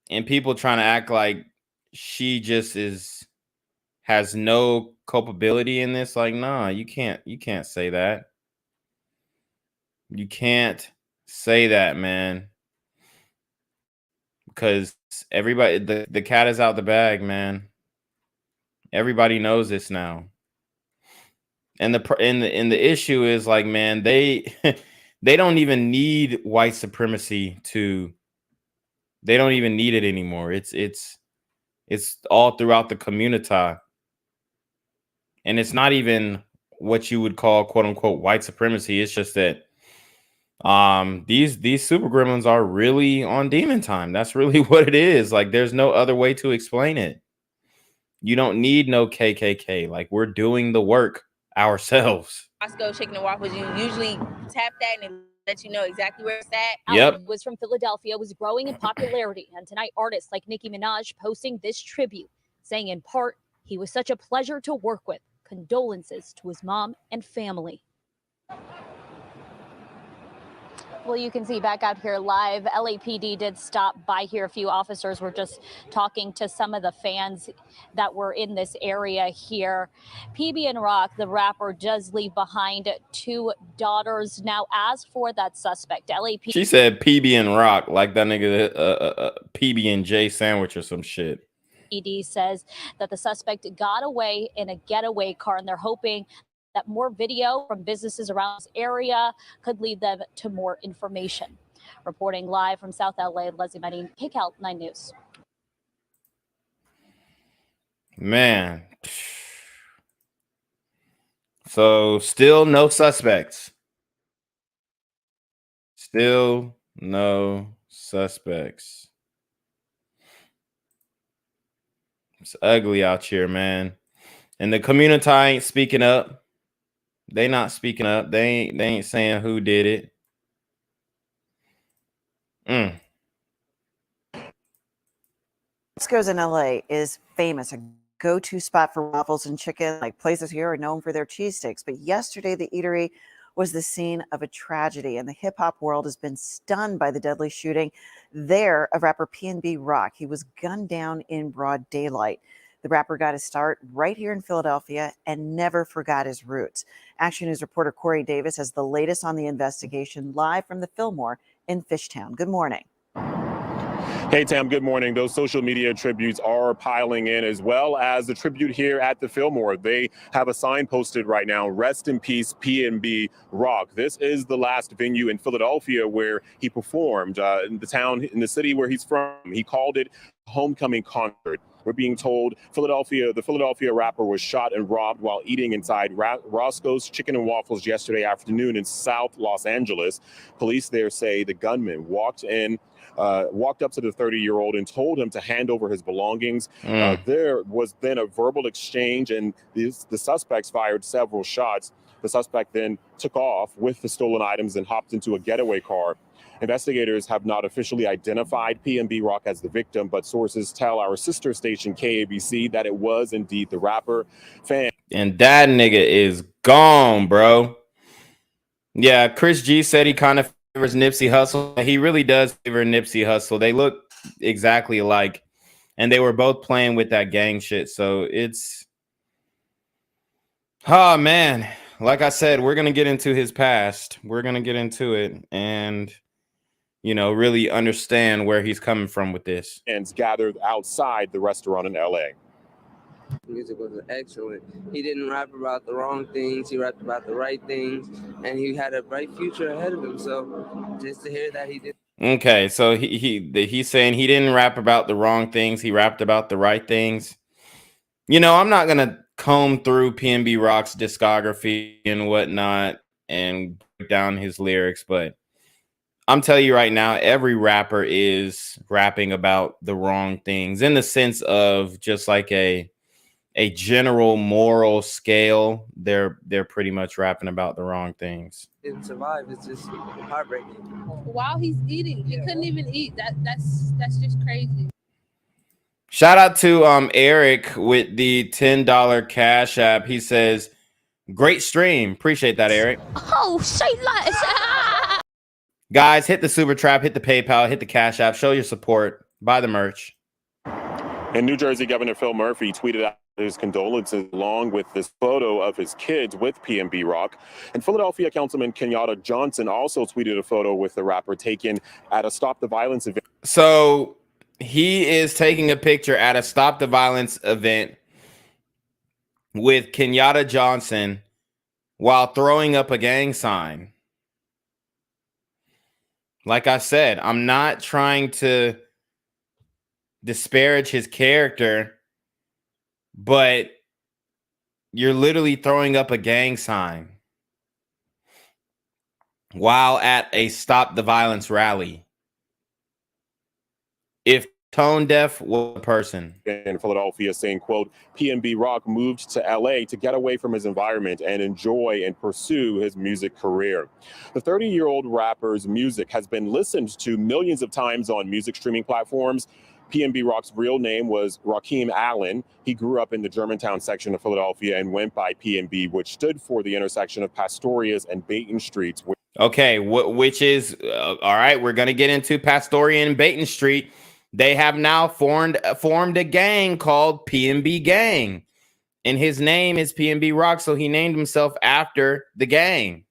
And people trying to act like she just has no culpability in this. Like, nah, you can't say that. You can't say that, man. Because everybody, the cat is out the bag, man. Everybody knows this now. And the issue is, like, man, they they don't even need white supremacy to. They don't even need it anymore. It's all throughout the community. And it's not even what you would call, quote unquote, white supremacy. It's just that these super gremlins are really on demon time. That's really what it is. Like, there's no other way to explain it. You don't need no KKK. Like, we're doing the work ourselves. Roscoe Chicken and Waffles, you usually tap that and it lets you know exactly where it's at. Yep. Allen was from Philadelphia, was growing in popularity, and tonight artists like Nicki Minaj posting this tribute, saying in part, he was such a pleasure to work with. Condolences to his mom and family. Well, you can see back out here live, LAPD did stop by here. A few officers were just talking to some of the fans that were in this area here. PnB Rock, the rapper, does leave behind 2 daughters. Now, as for that suspect, LAPD... She said PnB Rock, like that nigga PB&J sandwich or some shit. ED says that the suspect got away in a getaway car, and they're hoping that more video from businesses around this area could lead them to more information. Reporting live from South LA, Leslie Medine, KCAL 9 News. Man. So still no suspects. Still no suspects. It's ugly out here, man. And the community ain't speaking up. They not speaking up. They ain't saying who did it. Roscoe's in LA is famous, a go-to spot for waffles and chicken. Like, places here are known for their cheesesteaks. But yesterday, the eatery was the scene of a tragedy, and the hip-hop world has been stunned by the deadly shooting there of rapper PnB Rock. He was gunned down in broad daylight. The rapper got his start right here in Philadelphia and never forgot his roots. Action News reporter Corey Davis has the latest on the investigation live from the Fillmore in Fishtown. Good morning. Hey, Tam, good morning. Those social media tributes are piling in, as well as the tribute here at the Fillmore. They have a sign posted right now, "Rest in peace, PnB Rock." This is the last venue in Philadelphia where he performed, in the city where he's from. He called it homecoming concert. We're being told the Philadelphia rapper was shot and robbed while eating inside Roscoe's Chicken and Waffles yesterday afternoon in South Los Angeles. Police there say the gunman walked up to the 30-year-old and told him to hand over his belongings. There was then a verbal exchange, and the suspects fired several shots. The suspect then took off with the stolen items and hopped into a getaway car. Investigators have not officially identified PnB Rock as the victim, but sources tell our sister station KABC that it was indeed the rapper. And that nigga is gone, bro. Yeah, Chris G said he kind of favors Nipsey Hussle. He really does favor Nipsey Hussle. They look exactly alike, and they were both playing with that gang shit. So it's, oh man, like I said, we're gonna get into his past. We're gonna get into it, and really understand where he's coming from with this. And gathered outside the restaurant in LA. Music was excellent. He didn't rap about the wrong things. He rapped about the right things, and he had a bright future ahead of him. So just to hear that he did. Okay, so he's saying he didn't rap about the wrong things. He rapped about the right things. I'm not gonna comb through PnB Rock's discography and whatnot and break down his lyrics, but I'm telling you right now, every rapper is rapping about the wrong things in the sense of just like a general moral scale. They're pretty much rapping about the wrong things. Didn't survive. It's just heartbreaking. While he's eating, he couldn't even eat. That's just crazy. Shout out to Eric with the $10 Cash App. He says, "Great stream." Appreciate that, Eric. Oh, say like Guys, hit the Super Trap, hit the PayPal, hit the Cash App. Show your support. Buy the merch. In New Jersey, Governor Phil Murphy tweeted out his condolences along with this photo of his kids with PnB Rock. And Philadelphia Councilman Kenyatta Johnson also tweeted a photo with the rapper taken at a Stop the Violence event. So he is taking a picture at a Stop the Violence event with Kenyatta Johnson while throwing up a gang sign. Like I said, I'm not trying to disparage his character, but you're literally throwing up a gang sign while at a Stop the Violence rally. If Tone Deaf was a person. In Philadelphia saying, quote, PnB Rock moved to LA to get away from his environment and enjoy and pursue his music career. The 30-year-old rapper's music has been listened to millions of times on music streaming platforms. PnB Rock's real name was Rakim Allen. He grew up in the Germantown section of Philadelphia and went by PnB, which stood for the intersection of Pastoria's and Baton Streets. Okay, which is, all right, we're going to get into Pastoria and Baton Street. They have now formed a gang called PnB Gang. And his name is PnB Rock, so he named himself after the gang.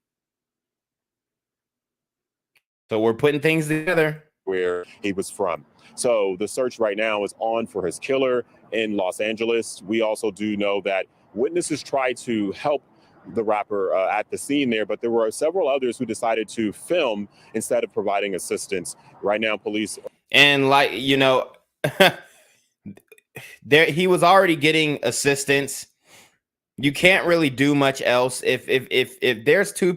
So we're putting things together. Where he was from. So the search right now is on for his killer in Los Angeles. We also do know that witnesses tried to help the rapper at the scene there, but there were several others who decided to film instead of providing assistance. Right now, police... And like, you know, there he was already getting assistance. You can't really do much else. If there's too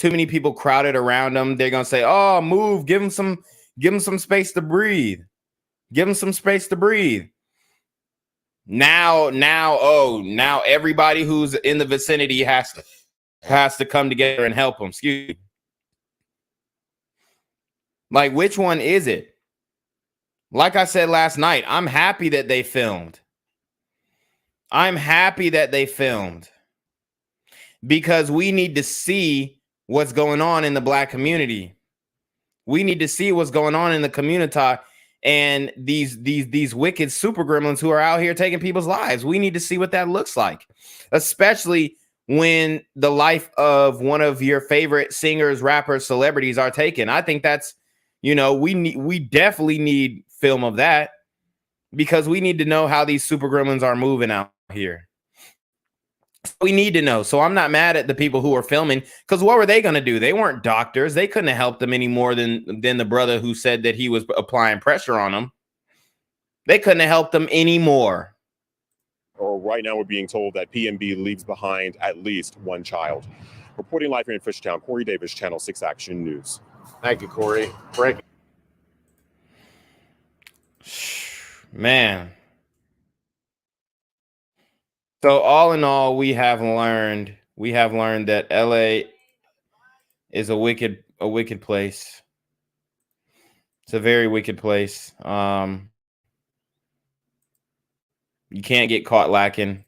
many people crowded around them, they're gonna say, "Oh, move, give him some space to breathe. Give him some space to breathe." Now everybody who's in the vicinity has to come together and help him. Excuse me. Like, which one is it? Like I said last night, I'm happy that they filmed. I'm happy that they filmed because we need to see what's going on in the Black community. We need to see what's going on in the community and these wicked super gremlins who are out here taking people's lives. We need to see what that looks like, especially when the life of one of your favorite singers, rappers, celebrities are taken. I think that's, you know, we definitely need film of that because we need to know how these super gremlins are moving out here. We need to know. So I'm not mad at the people who are filming, because what were they going to do? They weren't doctors. They couldn't have helped them any more than the brother who said that he was applying pressure on them. They couldn't have helped them anymore. Or right now we're being told that PnB leaves behind at least one child. Reporting live here in Fishtown, Corey Davis, Channel 6 Action News. Thank you, Corey. Breaking. Man. So all in all, we have learned that LA is a wicked place. It's a very wicked place. You can't get caught lacking.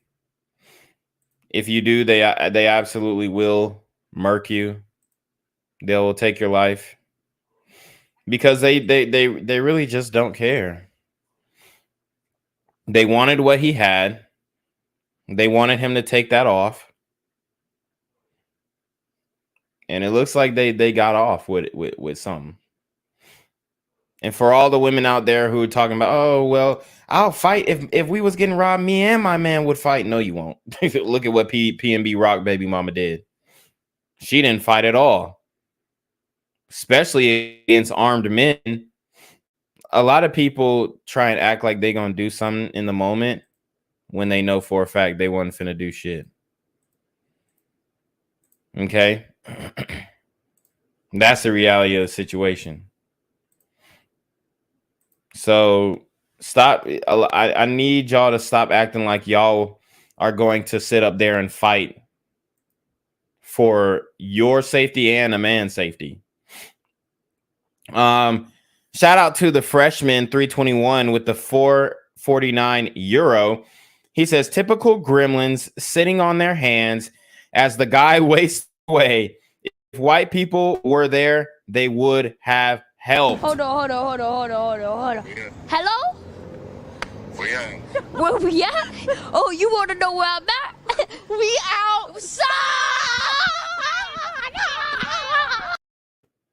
If you do, they absolutely will murk you. They'll take your life because they really just don't care. They wanted what he had. They wanted him to take that off. And it looks like they got off with something. And for all the women out there who are talking about, oh, well, I'll fight. If we was getting robbed, me and my man would fight. No, you won't. Look at what PnB Rock baby mama did. She didn't fight at all. Especially against armed men. A lot of people try and act like they're going to do something in the moment when they know for a fact they wasn't finna do shit. Okay? That's the reality of the situation. So stop. I need y'all to stop acting like y'all are going to sit up there and fight for your safety and a man's safety. Shout out to the freshman 321 with the 449 euro. He says, typical gremlins sitting on their hands as the guy wastes away. If white people were there, they would have helped. Hold on. Hello? Where we at? Oh, you want to know where I'm at? We outside!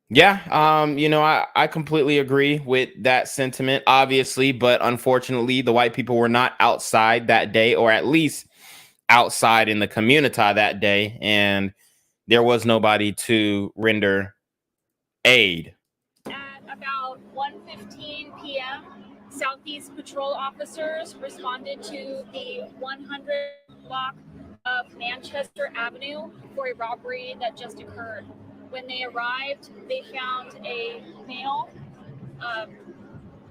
Yeah, you know, I completely agree with that sentiment, obviously, but unfortunately, the white people were not outside that day, or at least outside in the community that day, and there was nobody to render aid. At about 1:15 p.m., Southeast Patrol officers responded to the 100 block of Manchester Avenue for a robbery that just occurred. When they arrived, they found a male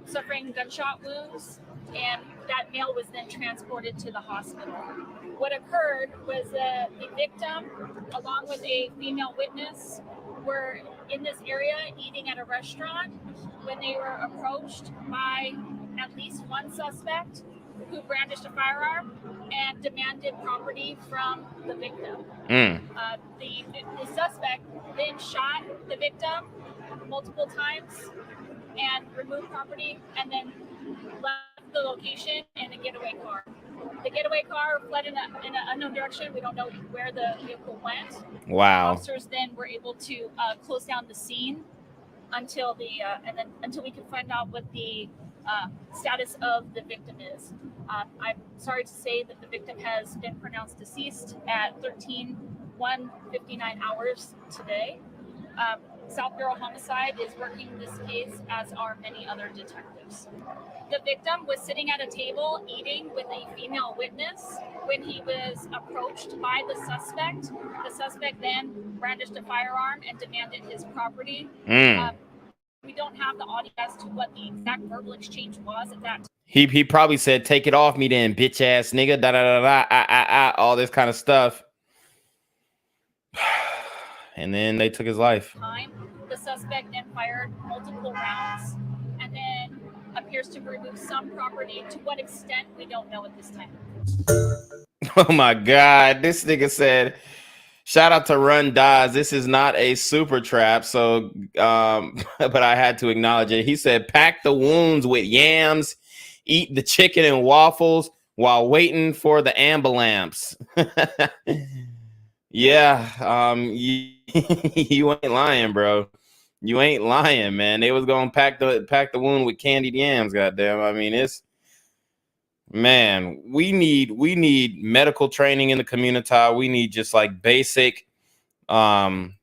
suffering gunshot wounds, and that male was then transported to the hospital. What occurred was the victim, along with a female witness, were in this area eating at a restaurant when they were approached by at least one suspect who brandished a firearm and demanded property from the victim. The suspect then shot the victim multiple times and removed property, and then left the location in a getaway car. The getaway car fled in an unknown direction. We don't know where the vehicle went. Wow. Officers then were able to close down the scene until we could find out what the status of the victim is. I'm sorry to say that the victim has been pronounced deceased at 13:59 hours today. South Bureau Homicide is working this case, as are many other detectives. The victim was sitting at a table eating with a female witness when he was approached by the suspect. The suspect then brandished a firearm and demanded his property. We don't have the audio as to what the exact verbal exchange was at that time. He probably said, "Take it off me then, bitch ass nigga," da da da da, all this kind of stuff. And then they took his life. The suspect then fired multiple rounds and then appears to remove some property. To what extent, we don't know at this time. Oh my God. This nigga said, shout out to Run Daz. This is not a super trap. So, but I had to acknowledge it. He said, pack the wounds with yams, eat the chicken and waffles while waiting for the ambulance. Yeah. You ain't lying, bro. You ain't lying, man. They was gonna pack the wound with candied yams. Goddamn. I mean, it's, man. We need medical training in the community. We need just like basic wound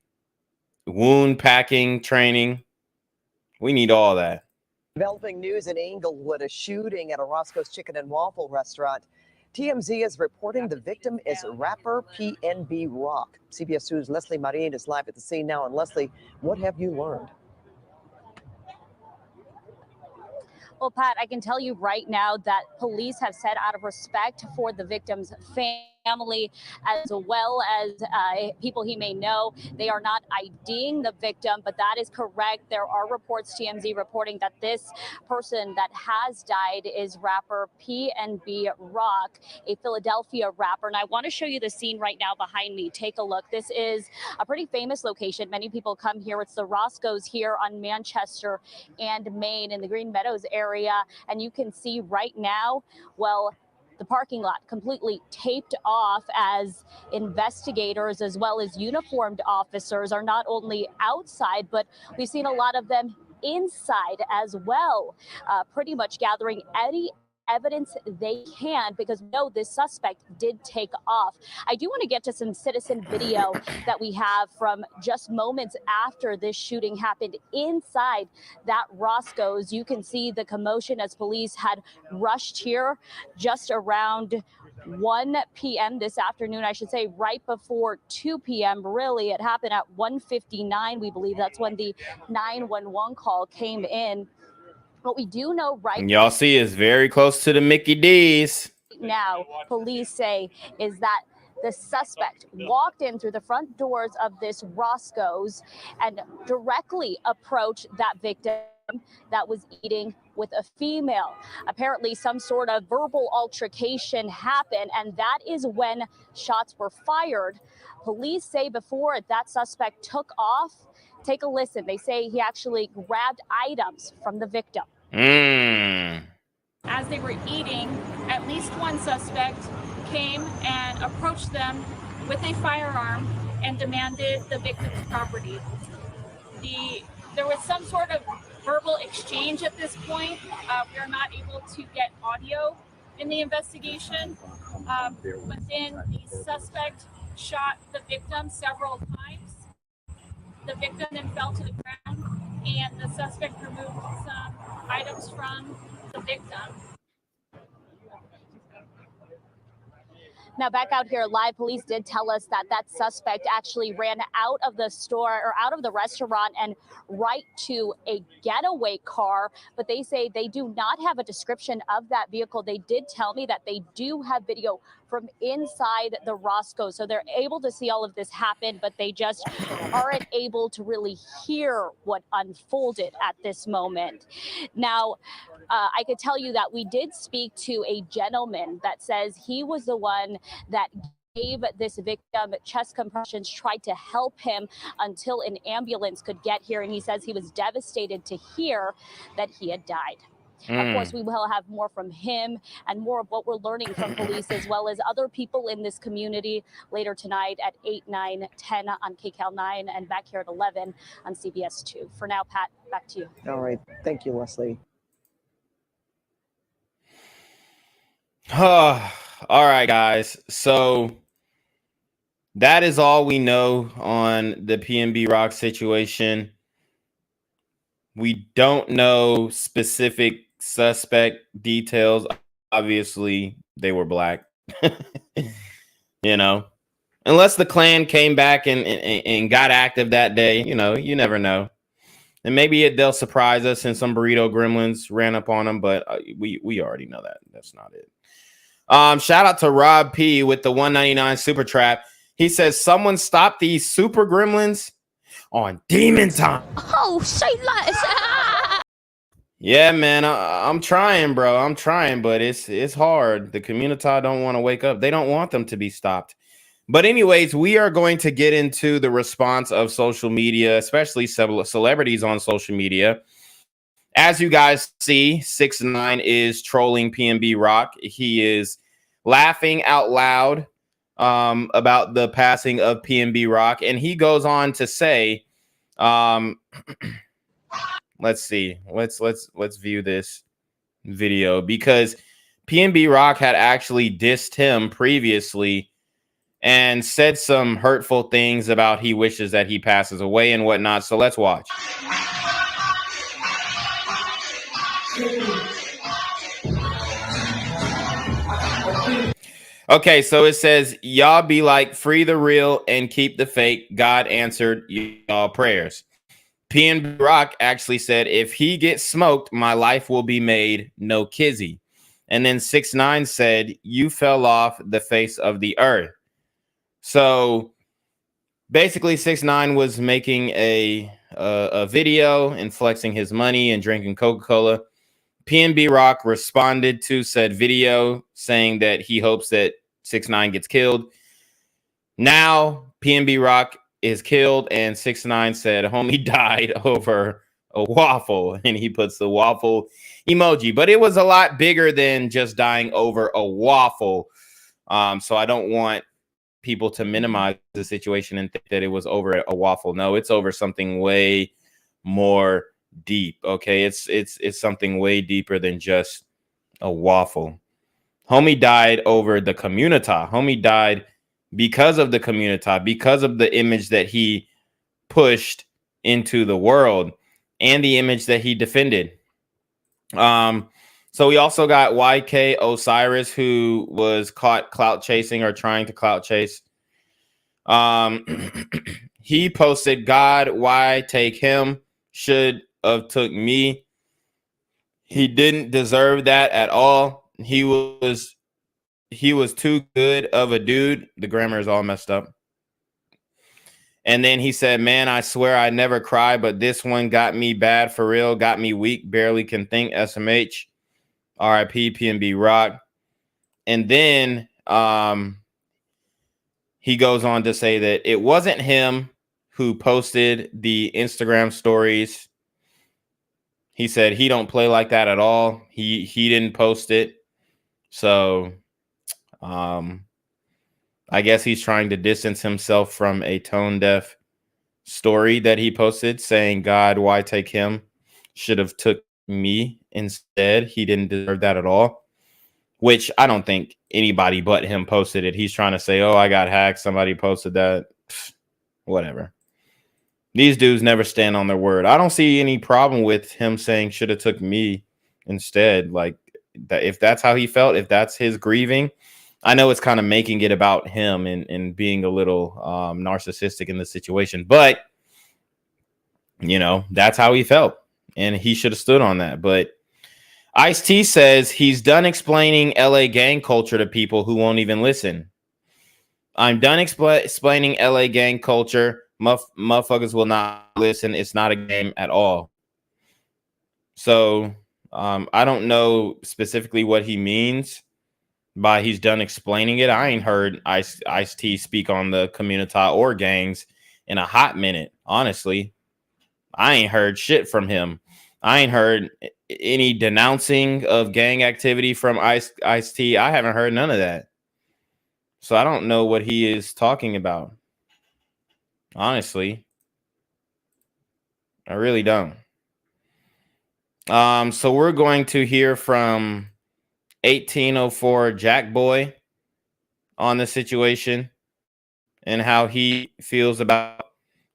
packing training. We need all that. Developing news in Englewood, a shooting at a Roscoe's Chicken and Waffle restaurant. TMZ is reporting the victim is rapper PnB Rock. CBS 2's Leslie Marin is live at the scene now. And Leslie, what have you learned? Well, Pat, I can tell you right now that police have said, out of respect for the victim's family, as well as people he may know, they are not IDing the victim, but that is correct. There are reports, TMZ reporting, that this person that has died is rapper PnB Rock, a Philadelphia rapper. And I want to show you the scene right now behind me. Take a look. This is a pretty famous location. Many people come here. It's the Roscoe's here on Manchester and Main in the Green Meadows area. And you can see right now, well, the parking lot completely taped off as investigators as well as uniformed officers are not only outside, but we've seen a lot of them inside as well, pretty much gathering any evidence they can, because we know this suspect did take off. I do want to get to some citizen video that we have from just moments after this shooting happened inside that Roscoe's. You can see the commotion as police had rushed here just around 1 p.m. this afternoon, I should say, right before 2 p.m. Really, it happened at 1:59. We believe that's when the 911 call came in. What we do know right Y'all see is very close to the Mickey D's. now, police say, is that the suspect walked in through the front doors of this Roscoe's and directly approached that victim that was eating with a female. Apparently, some sort of verbal altercation happened, and that is when shots were fired. Police say before that suspect took off. Take a listen. They say he actually grabbed items from the victim. As they were eating, at least one suspect came and approached them with a firearm and demanded the victim's property. There was some sort of verbal exchange at this point. We are not able to get audio in the investigation, but then the suspect shot the victim several times. The victim then fell to the ground, and the suspect removed some items from the victim. Now, back out here live, police did tell us that that suspect actually ran out of the store or out of the restaurant and right to a getaway car. But they say they do not have a description of that vehicle. They did tell me that they do have video from inside the Roscoe. So they're able to see all of this happen, but they just aren't able to really hear what unfolded at this moment. Now, I could tell you that we did speak to a gentleman that says he was the one that gave this victim chest compressions, tried to help him until an ambulance could get here. And he says he was devastated to hear that he had died. Of course, we will have more from him and more of what we're learning from police as well as other people in this community later tonight at 8, 9, 10 on KCAL 9 and back here at 11 on CBS 2. For now, Pat, back to you. All right. Thank you, Leslie. All right, guys. So that is all we know on the PnB Rock situation. We don't know specific suspect details. Obviously, they were black. You know, unless the Klan came back and got active that day, you know, you never know. And maybe they'll surprise us and some burrito gremlins ran up on them, but we already know that. That's not it. Shout out to Rob P with the 199 super trap. He says, someone stop these super gremlins on demon time. Oh, say less. Yeah, man, I'm trying, bro. I'm trying, but it's hard. The community don't want to wake up. They don't want them to be stopped. But anyways, we are going to get into the response of social media, especially celebrities on social media. As you guys see, 6ix9ine is trolling PnB Rock. He is laughing out loud about the passing of PnB Rock, and he goes on to say, let's see, let's view this video, because PnB Rock had actually dissed him previously and said some hurtful things about he wishes that he passes away and whatnot. So let's watch. Okay, so it says, y'all be like, free the real and keep the fake. God answered y'all prayers. PnB Rock actually said, if he gets smoked, my life will be made no kizzy. And then 6ix9ine said, you fell off the face of the earth. So basically 6ix9ine was making a video and flexing his money and drinking Coca-Cola. PnB Rock responded to said video saying that he hopes that 6ix9ine gets killed. Now PnB Rock is killed, and 6ix9ine said homie died over a waffle, and he puts the waffle emoji. But it was a lot bigger than just dying over a waffle. So I don't want people to minimize the situation and think that it was over a waffle. No, it's over something way more deep. Okay, it's something way deeper than just a waffle. Homie died over the community. Homie died because of the community, because of the image that he pushed into the world and the image that he defended. So we also got YK Osiris, who was caught clout chasing or trying to clout chase. He posted, God, why take him? Should have took me. He didn't deserve that at all. He was too good of a dude. The grammar is all messed up. And then he said, man, I swear I never cry, but this one got me bad for real, got me weak, barely can think. SMH, RIP, PnB Rock. And then he goes on to say that it wasn't him who posted the Instagram stories. He said he don't play like that at all. He didn't post it. So I guess he's trying to distance himself from a tone deaf story that he posted saying, God, why take him? Should have took me instead. He didn't deserve that at all, which I don't think anybody but him posted it. He's trying to say, oh, I got hacked. Somebody posted that. Pfft, whatever. These dudes never stand on their word. I don't see any problem with him saying should have took me instead. Like that, if that's how he felt, if that's his grieving, I know it's kind of making it about him and being a little narcissistic in the situation, but you know, that's how he felt and he should have stood on that. But Ice-T says he's done explaining LA gang culture to people who won't even listen. I'm done explaining LA gang culture. Motherfuckers will not listen. It's not a game at all. So I don't know specifically what he means by he's done explaining it. I ain't heard Ice-T speak on the community or gangs in a hot minute. Honestly, I ain't heard shit from him. I ain't heard any denouncing of gang activity from Ice-T. I haven't heard none of that. So I don't know what he is talking about. Honestly, I really don't. So we're going to hear from 1804 Jack Boy on the situation and how he feels about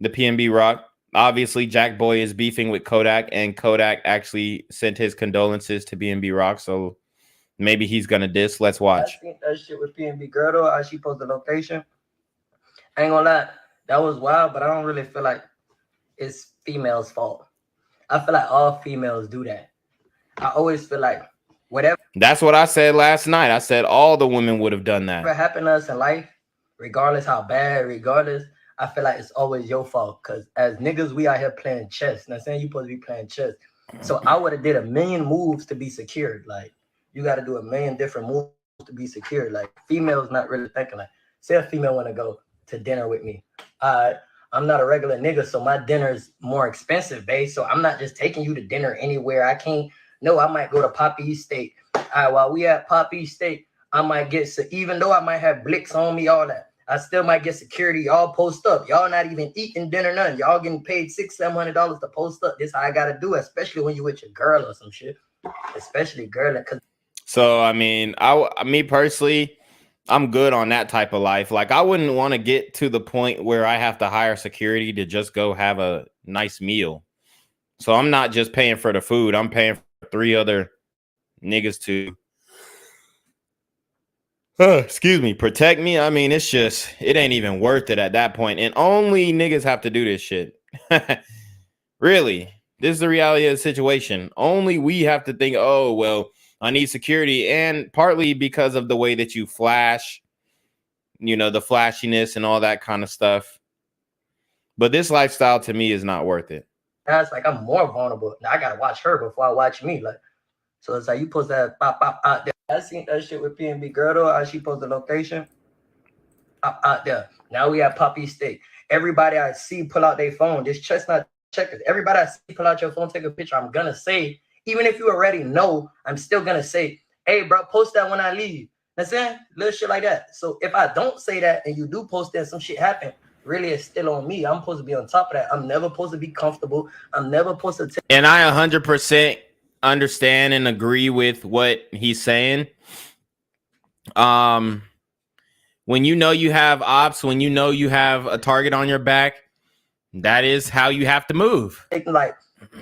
the PnB Rock. Obviously, Jack Boy is beefing with Kodak, and Kodak actually sent his condolences to PnB Rock. So maybe he's gonna diss. Let's watch. I seen that shit with PnB Girl though. How she posted the location. I ain't gonna lie, that was wild, but I don't really feel like it's females' fault. I feel like all females do that. I always feel like whatever. That's what I said last night. I said all the women would have done that. Whatever happened to us in life, regardless how bad, regardless, I feel like it's always your fault. Because as niggas, we out here playing chess. Now, saying you supposed to be playing chess. So I would have did a million moves to be secured. Like, you got to do a million different moves to be secured. Like, females not really thinking like, say a female want to go to dinner with me. I'm not a regular nigga, so my dinner is more expensive, babe. So I'm not just taking you to dinner anywhere. I can't. No, I might go to Poppy Steak. While we at Poppy Steak, I might get, even though I might have blicks on me, all that, I still might get security. Y'all post up. Y'all not even eating dinner, none. Y'all getting paid $600-700 to post up. This how I gotta do it, especially when you with your girl or some shit. Especially girl. So I mean, me personally, I'm good on that type of life. Like, I wouldn't want to get to the point where I have to hire security to just go have a nice meal. So I'm not just paying for the food. I'm paying for 3 other niggas to excuse me, protect me. I mean, it's just, it ain't even worth it at that point. And only niggas have to do this shit. Really, this is the reality of the situation. Only we have to think, oh, well, I need security. And partly because of the way that you flash, you know, the flashiness and all that kind of stuff. But this lifestyle to me is not worth it. That's like, I'm more vulnerable. Now I gotta watch her before I watch me. Like, so it's like you post that pop out there. I seen that shit with PnB Girl though. How she posted the location out there. Now we at Poppy Steak. Everybody I see pull out their phone. This chestnut checkers. Everybody I see pull out your phone, take a picture. I'm gonna say, even if you already know, I'm still gonna say, hey, bro, post that when I leave. That's it. Little shit like that. So if I don't say that and you do post that, some shit happen. Really, it's still on me. I'm supposed to be on top of that. I'm never supposed to be comfortable. I'm never supposed to. And I 100% understand and agree with what he's saying. When you know you have ops, when you know you have a target on your back, that is how you have to move.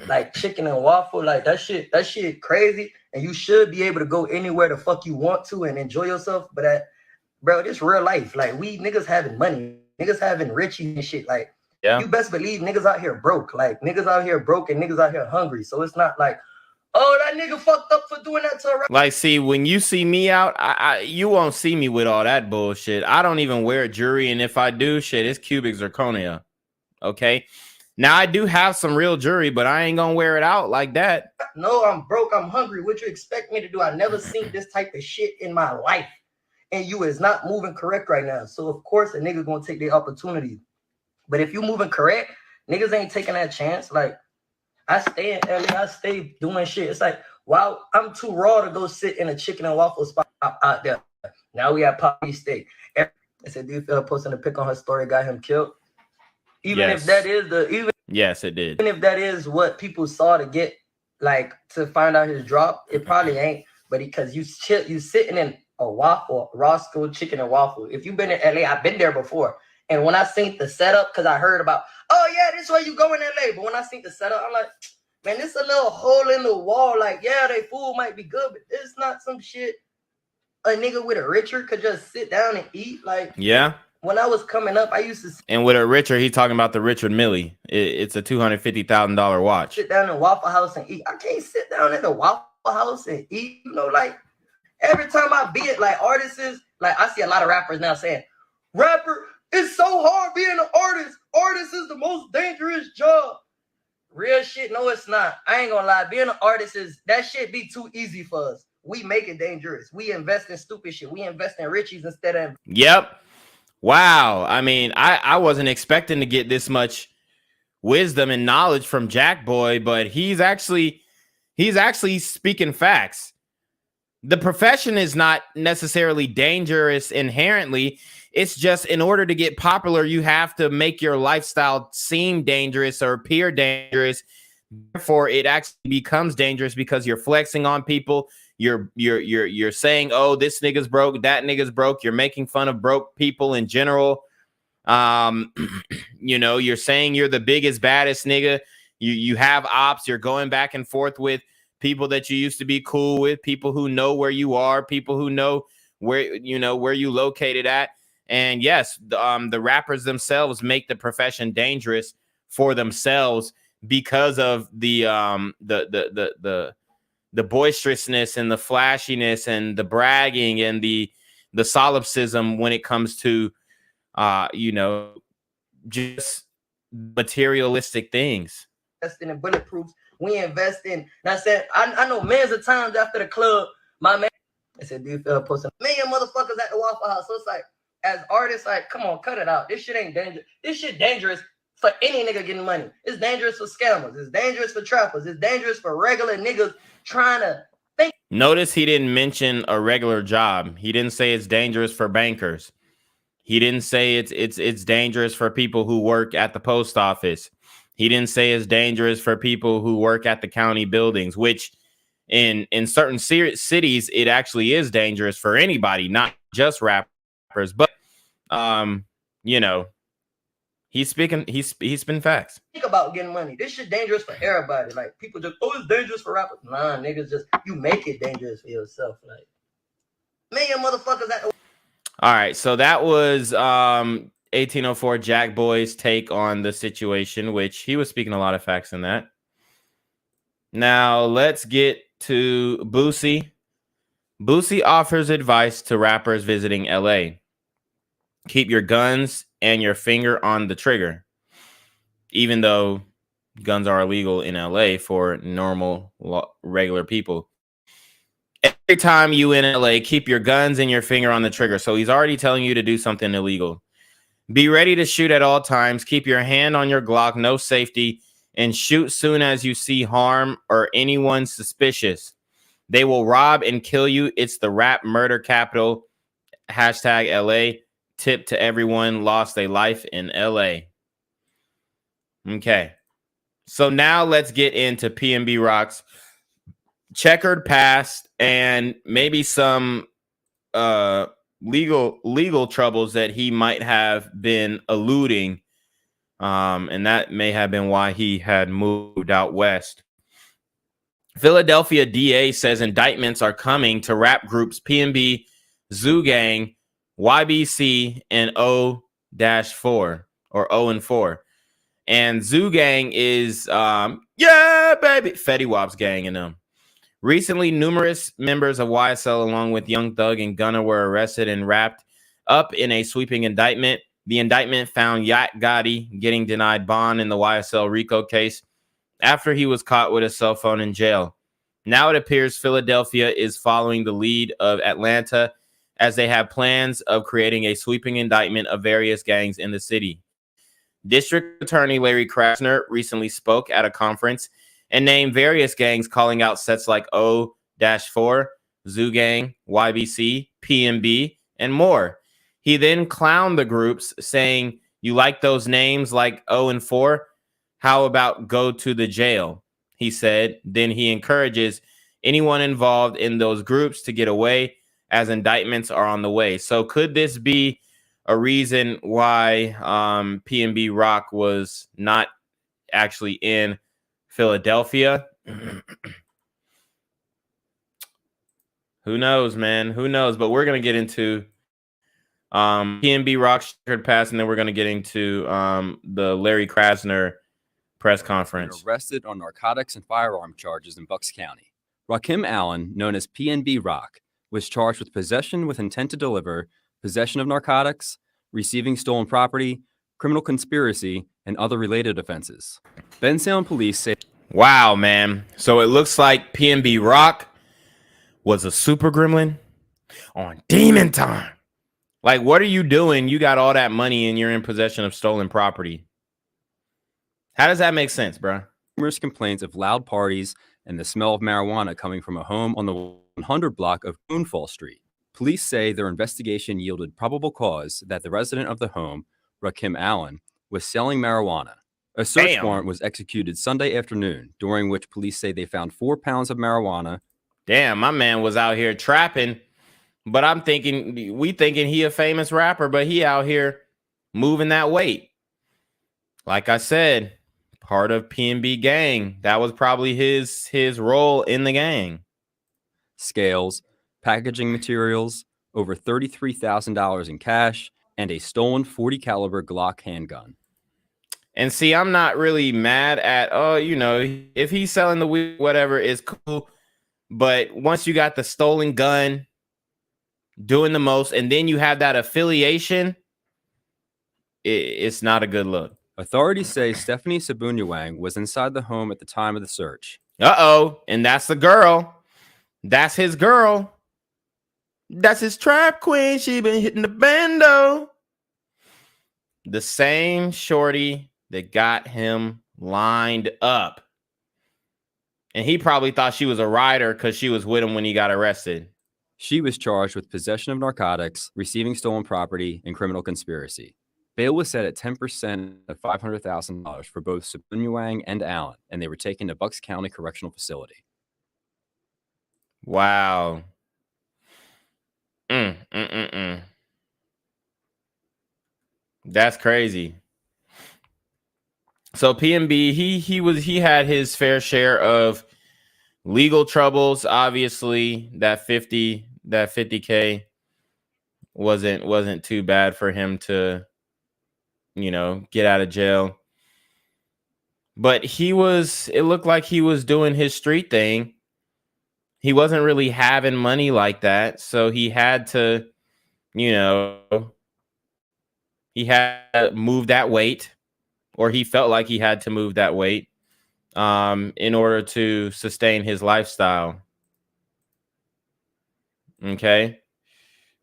Like chicken and waffle, like that shit crazy. And you should be able to go anywhere the fuck you want to and enjoy yourself. But bro, this real life. Like we niggas having money, niggas having riches and shit. Like you best believe niggas out here broke. Like niggas out here broke and niggas out here hungry. So it's not like, oh, that nigga fucked up for doing that to a Like, see, when you see me out, you won't see me with all that bullshit. I don't even wear jewelry, and if I do, shit, it's cubic zirconia. Okay? Now, I do have some real jewelry, but I ain't gonna wear it out like that. No, I'm broke, I'm hungry. What you expect me to do? I never seen this type of shit in my life. And you is not moving correct right now. So, of course, a nigga gonna take their opportunity. But if you moving correct, niggas ain't taking that chance. Like, I stay in LA, I stay doing shit. It's like, wow, I'm too raw to go sit in a chicken and waffle spot out there. Now we have Poppy Steak. I said, do you feel posting a pic on her story got him killed? Even if that is yes, it did. Even if that is what people saw to get, like, to find out his drop, it probably ain't. But because you sitting in a waffle, Roscoe chicken and waffle. If you've been in LA, I've been there before. And when I seen the setup, because I heard about, oh yeah, this way you go in LA. But when I seen the setup, I'm like, man, this a little hole in the wall. Like, yeah, they food might be good, but it's not some shit a nigga with a Richard could just sit down and eat. Like, yeah. When I was coming up, I used to And with a Richard, he's talking about the Richard Millie. It's a $250,000 watch. sit down in Waffle House and eat. I can't sit down in the Waffle House and eat. You know, like every time I be it, like artists, like I see a lot of rappers now saying, rapper, it's so hard being an artist. Artist is the most dangerous job. Real shit, no, it's not. I ain't gonna lie. Being an artist that shit be too easy for us. We make it dangerous. We invest in stupid shit. We invest in richies instead of. Yep. Wow. I mean, I wasn't expecting to get this much wisdom and knowledge from Jack Boy, but he's actually speaking facts. The profession is not necessarily dangerous inherently. It's just in order to get popular, you have to make your lifestyle seem dangerous or appear dangerous. Therefore, it actually becomes dangerous because you're flexing on people. You're saying, oh, this nigga's broke, that nigga's broke. You're making fun of broke people in general. You know, you're saying you're the biggest, baddest nigga. You have ops. You're going back and forth with people that you used to be cool with, people who know where you are, people who know where you located at. And yes, the rappers themselves make the profession dangerous for themselves because of the boisterousness and the flashiness and the bragging and the solipsism when it comes to just materialistic things. Investing in bulletproofs. We invest in. I said, I know millions of times after the club, my man, I said, do you feel posting a million motherfuckers at the Waffle House? So it's like, as artists, like, come on, cut it out. This shit ain't dangerous. This shit dangerous for any nigga getting money. It's dangerous for scammers. It's dangerous for trappers. It's dangerous for regular niggas trying to think. Notice he didn't mention a regular job. He didn't say it's dangerous for bankers. He didn't say it's dangerous for people who work at the post office. He didn't say it's dangerous for people who work at the county buildings, which in certain cities, it actually is dangerous for anybody, not just rappers. But, he's spin facts. Think about getting money. This shit dangerous for everybody. Like, people just, oh, it's dangerous for rappers. Nah, niggas just, you make it dangerous for yourself. Like, million motherfuckers at the. All right, so that was 1804 Jack Boy's take on the situation, which he was speaking a lot of facts in that. Now let's get to Boosie. Boosie offers advice to rappers visiting LA. Keep your guns and your finger on the trigger. Even though guns are illegal in LA for normal, regular people. Every time you in LA, keep your guns and your finger on the trigger. So he's already telling you to do something illegal. Be ready to shoot at all times. Keep your hand on your Glock, no safety, and shoot soon as you see harm or anyone suspicious. They will rob and kill you. It's the rap murder capital. Hashtag LA. Tip to everyone lost a life in LA. Okay. So now let's get into PnB Rock's checkered past and maybe some legal troubles that he might have been alluding, and that may have been why he had moved out west. Philadelphia DA says indictments are coming to rap groups PnB, Zoo Gang, YBC, and O-4 or O and 4. And Zoo Gang is yeah, baby, Fetty Wap's gang and them. Recently, numerous members of YSL, along with Young Thug and Gunna, were arrested and wrapped up in a sweeping indictment. The indictment found Yacht Gotti getting denied bond in the YSL RICO case after he was caught with a cell phone in jail. Now it appears Philadelphia is following the lead of Atlanta, as they have plans of creating a sweeping indictment of various gangs in the city. District Attorney Larry Krasner recently spoke at a conference and named various gangs, calling out sets like O-4, Zoo Gang, YBC, PnB, and more. He then clowned the groups, saying, "You like those names like O and 4? How about go to the jail?" He said. Then he encourages anyone involved in those groups to get away, as indictments are on the way. So could this be a reason why PnB Rock was not actually in Philadelphia? Who knows, man? Who knows? But we're going to get into PnB Rock checkered past, and then we're going to get into the Larry Krasner press conference. Arrested on narcotics and firearm charges in Bucks County. Rakim Allen, known as PnB Rock, was charged with possession with intent to deliver, possession of narcotics, receiving stolen property, criminal conspiracy, and other related offenses. Bensalem police say, wow, man. So it looks like PnB Rock was a super gremlin on demon time. Like, what are you doing? You got all that money and you're in possession of stolen property. How does that make sense, bro? Numerous complaints of loud parties and the smell of marijuana coming from a home on the 100 block of Moonfall Street. Police say their investigation yielded probable cause that the resident of the home, Rakim Allen, was selling marijuana. A search warrant was executed Sunday afternoon, during which police say they found 4 pounds of marijuana. Damn, my man was out here trapping, but we thinking he a famous rapper, but he out here moving that weight. Like I said, part of PnB gang. That was probably his role in the gang. Scales, packaging materials, over $33,000 in cash, and a stolen .40 caliber Glock handgun. And see, I'm not really mad at, if he's selling the weed, whatever, is cool. But once you got the stolen gun, doing the most, and then you have that affiliation, it's not a good look. Authorities say Stephanie Sabunyawang was inside the home at the time of the search. Uh-oh, and that's the girl. That's his girl. That's his trap queen. She been hitting the bando. The same shorty that got him lined up. And he probably thought she was a rider because she was with him when he got arrested. She was charged with possession of narcotics, receiving stolen property, and criminal conspiracy. Bail was set at 10% of $500,000 for both Sabunyawang and Allen, and they were taken to Bucks County Correctional Facility. Wow. That's crazy. So PnB, he had his fair share of legal troubles. Obviously, that 50K wasn't too bad for him to, get out of jail. But it looked like he was doing his street thing. He wasn't really having money like that. So he had to, he had to move that weight, or he felt like he had to move that weight in order to sustain his lifestyle. Okay.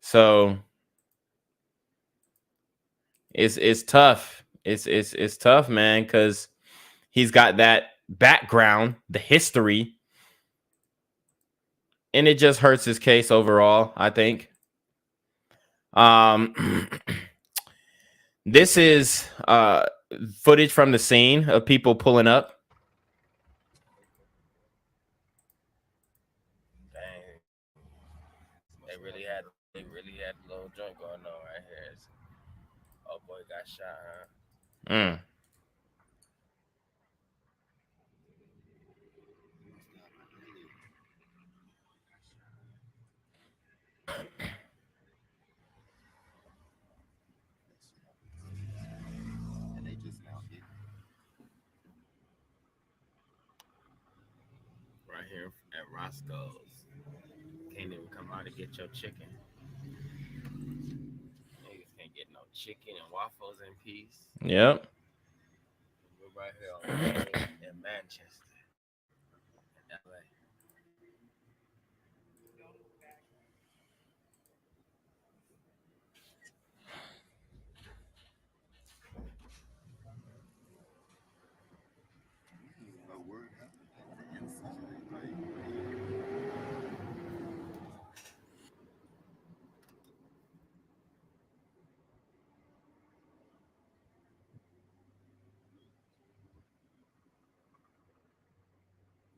So it's tough. It's tough, man, because he's got that background, the history, and it just hurts his case overall, I think. This is footage from the scene of people pulling up. They really had a little joint going on right here. Oh boy, got shot, huh? Mm. And they just now get right here at Roscoe's. Can't even come out and get your chicken. Niggas can't get no chicken and waffles in peace. Yep. We're right here on Main in Manchester, in LA.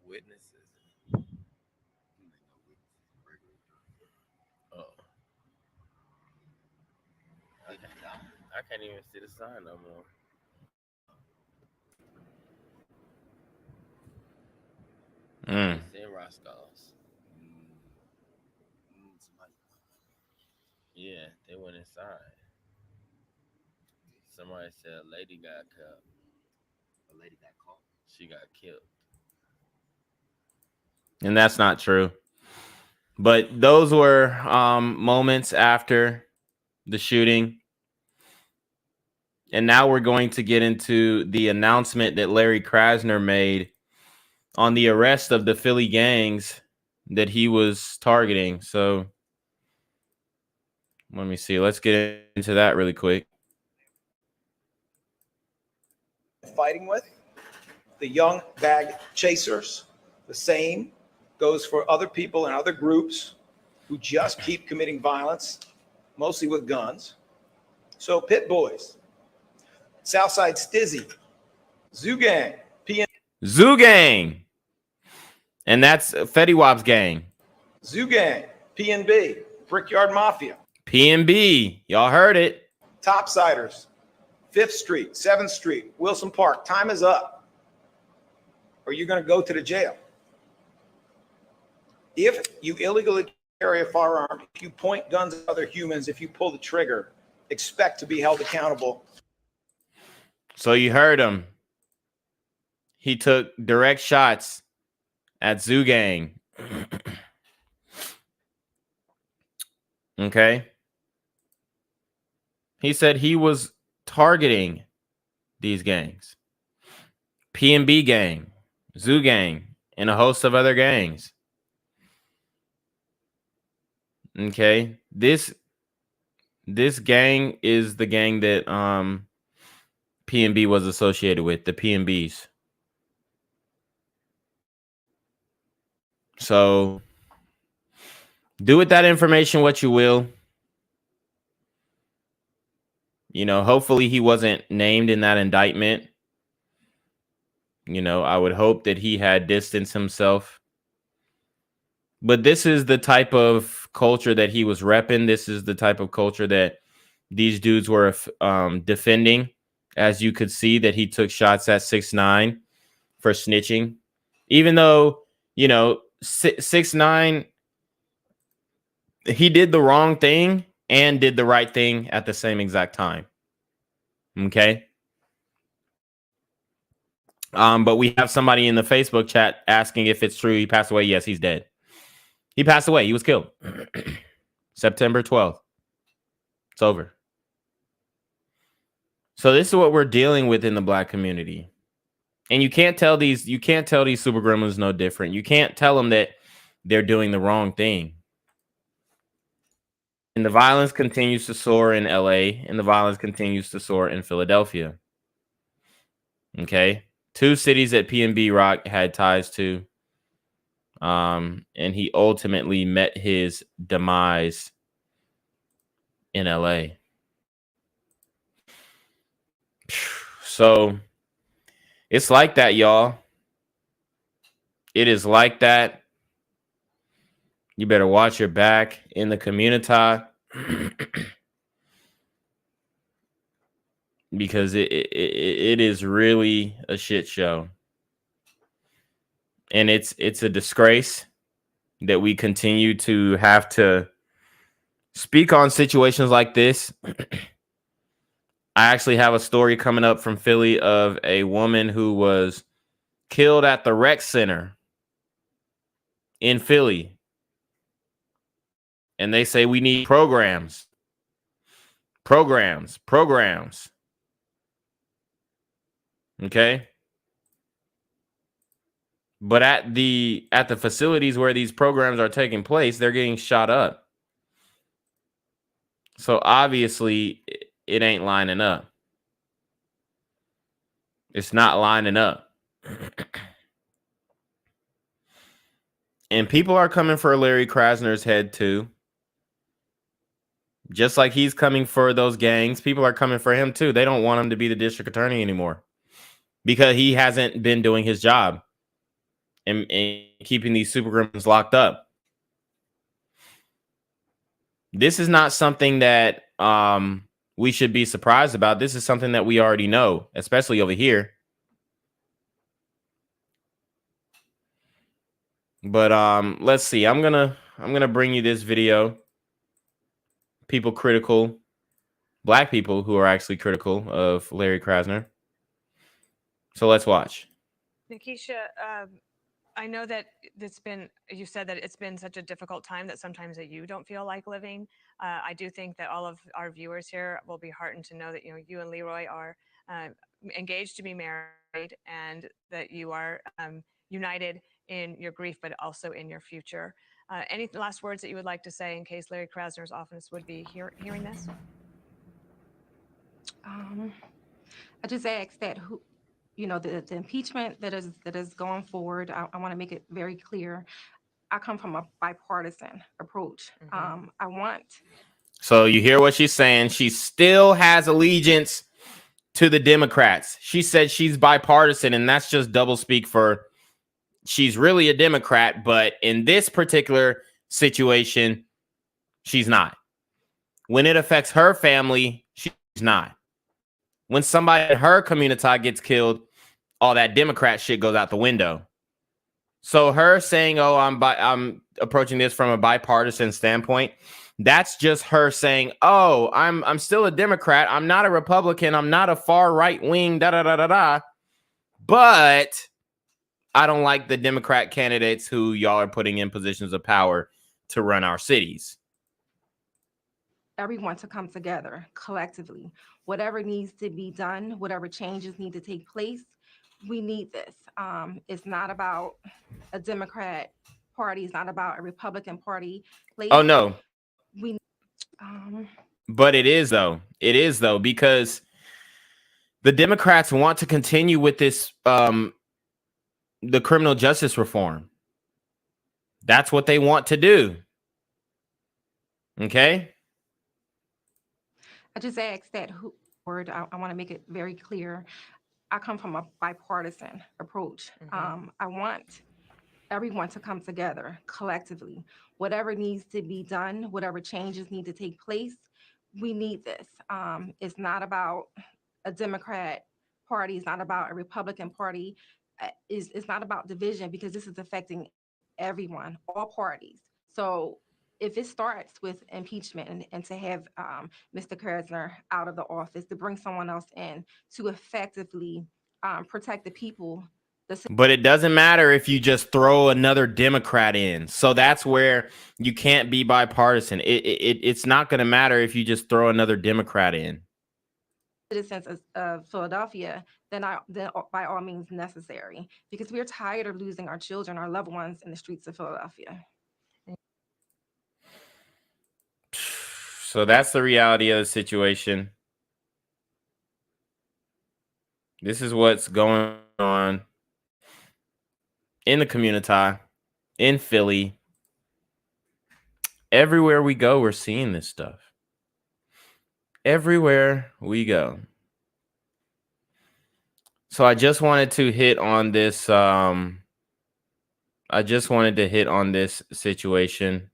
Witnesses. Oh. I can't even see the sign no more. Mm. It's in Roscoe's. Yeah, they went inside. Somebody said a lady got caught. A lady got caught. She got killed. And that's not true. But those were moments after the shooting. And now we're going to get into the announcement that Larry Krasner made on the arrest of the Philly gangs that he was targeting. So let me see. Let's get into that really quick. Fighting with the young bag chasers. The same goes for other people and other groups who just keep committing violence, mostly with guns. So Pit Boys, Southside Stizzy, Zoo Gang, Zoo Gang. And that's Fetty Wap's gang. Zoo Gang, PnB, Brickyard Mafia, PnB. Y'all heard it. Topsiders, 5th Street, 7th Street, Wilson Park. Time is up, or you're going to go to the jail. If you illegally carry a firearm, if you point guns at other humans, if you pull the trigger, expect to be held accountable. So you heard him. He took direct shots at Zoo Gang. Okay. He said he was targeting these gangs. PnB gang, Zoo Gang, and a host of other gangs. Okay. This gang is the gang that PnB was associated with, the PnBs. So do with that information what you will. You know, hopefully he wasn't named in that indictment. You know, I would hope that he had distanced himself. But this is the type of culture that he was repping. This is the type of culture that these dudes were defending. As you could see that he took shots at 6ix9ine for snitching. Even though, you know, 6ix9ine, he did the wrong thing and did the right thing at the same exact time. Okay. But we have somebody in the Facebook chat asking if it's true he passed away. Yes, he's dead. He passed away. He was killed. September 12th. It's over. So this is what we're dealing with in the black community. And you can't tell these super gremlins no different. You can't tell them that they're doing the wrong thing. And the violence continues to soar in LA, and the violence continues to soar in Philadelphia. Okay. 2 cities that PnB Rock had ties to. And he ultimately met his demise in LA. So it's like that, y'all. It is like that. You better watch your back in the community because it is really a shit show. And it's a disgrace that we continue to have to speak on situations like this. I actually have a story coming up from Philly of a woman who was killed at the rec center in Philly. And they say we need programs. Okay? But at the facilities where these programs are taking place, they're getting shot up. So obviously it ain't lining up. It's not lining up. And people are coming for Larry Krasner's head too. Just like he's coming for those gangs, people are coming for him too. They don't want him to be the district attorney anymore because he hasn't been doing his job and keeping these super criminals locked up. This is not something that we should be surprised about. This is something that we already know, especially over here. But let's see. I'm gonna bring you this video. People critical, black people who are actually critical of Larry Krasner. So let's watch. Nikisha, I know that you said that it's been such a difficult time that sometimes that you don't feel like living. I do think that all of our viewers here will be heartened to know that you and Leroy are engaged to be married and that you are united in your grief, but also in your future. Any last words that you would like to say in case Larry Krasner's office would be hearing this? I just ask that the impeachment that is going forward. I want to make it very clear. I come from a bipartisan approach. I want. So you hear what she's saying. She still has allegiance to the Democrats. She said she's bipartisan, and that's just double speak for she's really a Democrat, but in this particular situation, she's not. When it affects her family, she's not. When somebody in her community gets killed, all that Democrat shit goes out the window. So her saying, "Oh, I'm approaching this from a bipartisan standpoint," that's just her saying, "Oh, I'm still a Democrat. I'm not a Republican. I'm not a far right wing. Da da da da da." But I don't like the Democrat candidates who y'all are putting in positions of power to run our cities. Everyone to come together collectively. Whatever needs to be done, whatever changes need to take place, we need this. It's not about a Democrat party. It's not about a Republican party. Oh, no. We. But it is, though. It is, though, because the Democrats want to continue with this, the criminal justice reform. That's what they want to do. Okay? I just ask that I want to make it very clear. I come from a bipartisan approach. I want everyone to come together collectively. Whatever needs to be done, whatever changes need to take place, we need this. It's not about a Democrat party. It's not about a Republican party. It's not about division because this is affecting everyone, all parties. So if it starts with impeachment and to have Mr. Krasner out of the office, to bring someone else in to effectively protect the people. But it doesn't matter if you just throw another Democrat in. So that's where you can't be bipartisan. It's not going to matter if you just throw another Democrat in. Citizens of Philadelphia, then by all means necessary, because we're tired of losing our children, our loved ones in the streets of Philadelphia. So that's the reality of the situation. This is what's going on in the community, in Philly. Everywhere we go, we're seeing this stuff. Everywhere we go. So I just wanted to hit on this I just wanted to hit on this situation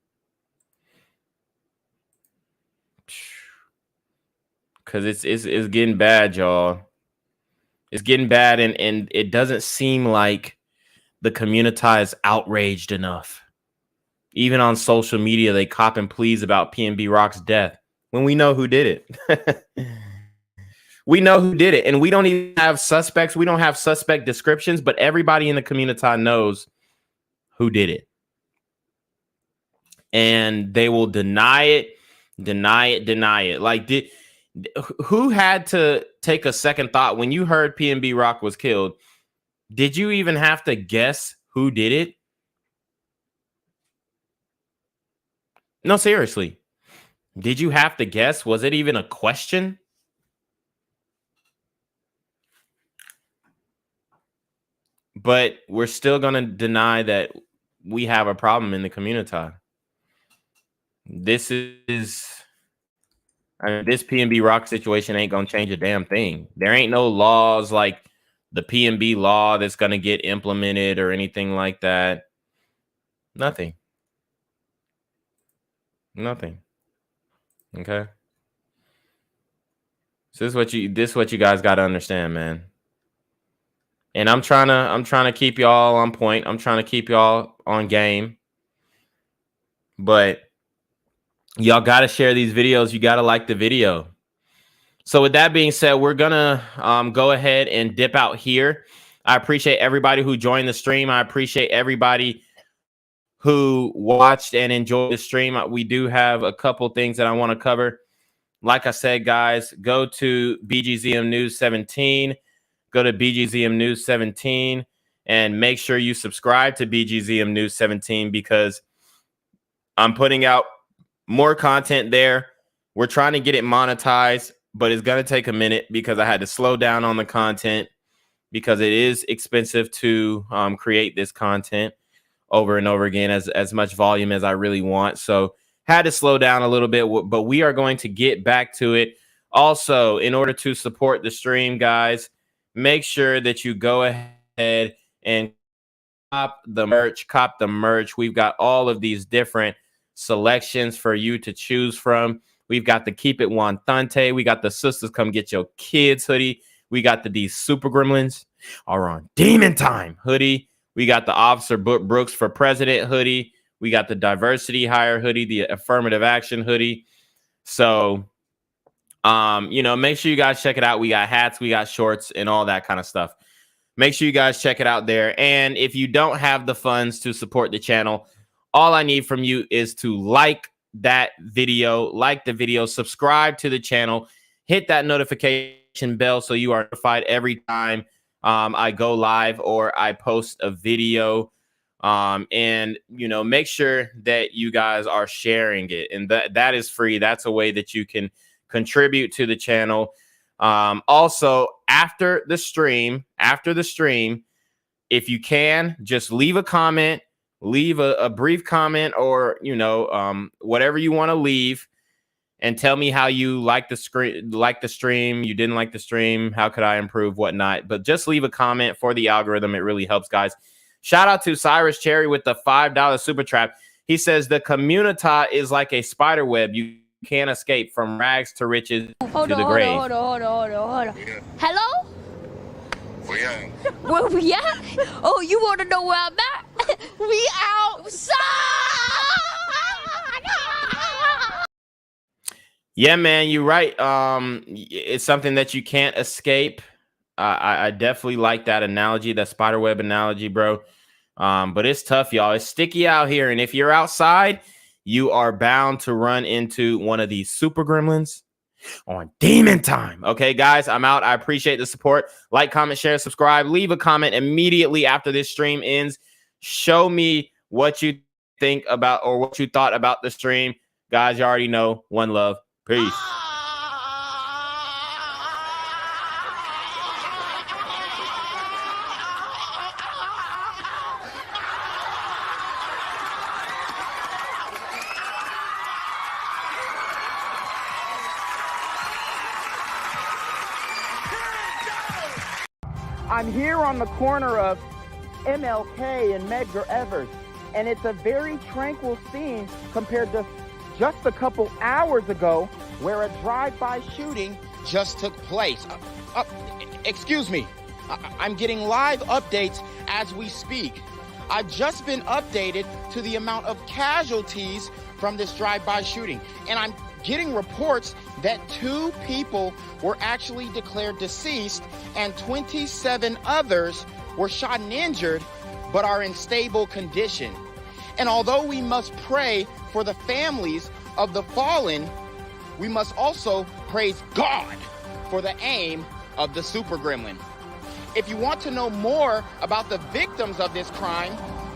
because it's getting bad, y'all. It's getting bad, and it doesn't seem like the community is outraged enough. Even on social media, they cop and please about PnB Rock's death when we know who did it. We know who did it, and we don't even have suspects. We don't have suspect descriptions, but everybody in the community knows who did it. And they will deny it. Like, who had to take a second thought when you heard PnB Rock was killed? Did you even have to guess who did it? No, seriously. Did you have to guess? Was it even a question? But we're still going to deny that we have a problem in the community. This PnB Rock situation ain't going to change a damn thing. There ain't no laws like the PnB law that's going to get implemented or anything like that. Nothing. Okay. So this is what you guys got to understand, man. And I'm trying to keep y'all on point. I'm trying to keep y'all on game. But y'all got to share these videos. You got to like the video. So with that being said, we're going to go ahead and dip out here. I appreciate everybody who joined the stream. I appreciate everybody who watched and enjoyed the stream. We do have a couple things that I want to cover. Like I said, guys, go to BGZM News 17. Go to BGZM News 17 and make sure you subscribe to BGZM News 17 because I'm putting out more content there. We're trying to get it monetized, but it's going to take a minute because I had to slow down on the content because it is expensive to create this content over and over again as much volume as I really want. So had to slow down a little bit, but we are going to get back to it. Also, in order to support the stream, guys, make sure that you go ahead and cop the merch. We've got all of these different selections for you to choose from. We've got the Keep It Wantante. We got the Sisters Come Get Your Kids hoodie. We got these Super Gremlins are on Demon Time hoodie. We got the Officer Brooks for President hoodie. We got the Diversity Hire hoodie, the Affirmative Action hoodie. So make sure you guys check it out. We got hats, we got shorts, and all that kind of stuff. Make sure you guys check it out there. And if you don't have the funds to support the channel, all I need from you is to like the video, subscribe to the channel, hit that notification bell so you are notified every time I go live or I post a video. And make sure that you guys are sharing it. And that is free. That's a way that you can contribute to the channel. Also, after the stream, if you can, just leave a comment, leave a brief comment, or whatever you want to leave, and tell me how you like the stream, you didn't like the stream, how could I improve, whatnot. But just leave a comment for the algorithm. It really helps, guys. Shout out to Cyrus Cherry with the $5 super trap. He says the community is like a spider web. You can't escape from rags to riches to the grave. Hold on. Hello? Where we at? Oh, you want to know where I'm at? We outside! Yeah, man, you're right. It's something that you can't escape. I definitely like that analogy, that spiderweb analogy, bro. But it's tough, y'all. It's sticky out here. And if you're outside, you are bound to run into one of these super gremlins on Demon Time. Okay, guys, I'm out. I appreciate the support. Like, comment, share, subscribe. Leave a comment immediately after this stream ends. Show me what you think about or what you thought about the stream. Guys, you already know. One love. Peace. I'm here on the corner of MLK and Medgar Evers. And it's a very tranquil scene compared to just a couple hours ago where a drive-by shooting just took place. Excuse me, I'm getting live updates as we speak. I've just been updated to the amount of casualties from this drive-by shooting. And I'm getting reports that 2 people were actually declared deceased and 27 others were shot and injured, but are in stable condition. And although we must pray for the families of the fallen, we must also praise God for the aim of the super gremlin. If you want to know more about the victims of this crime,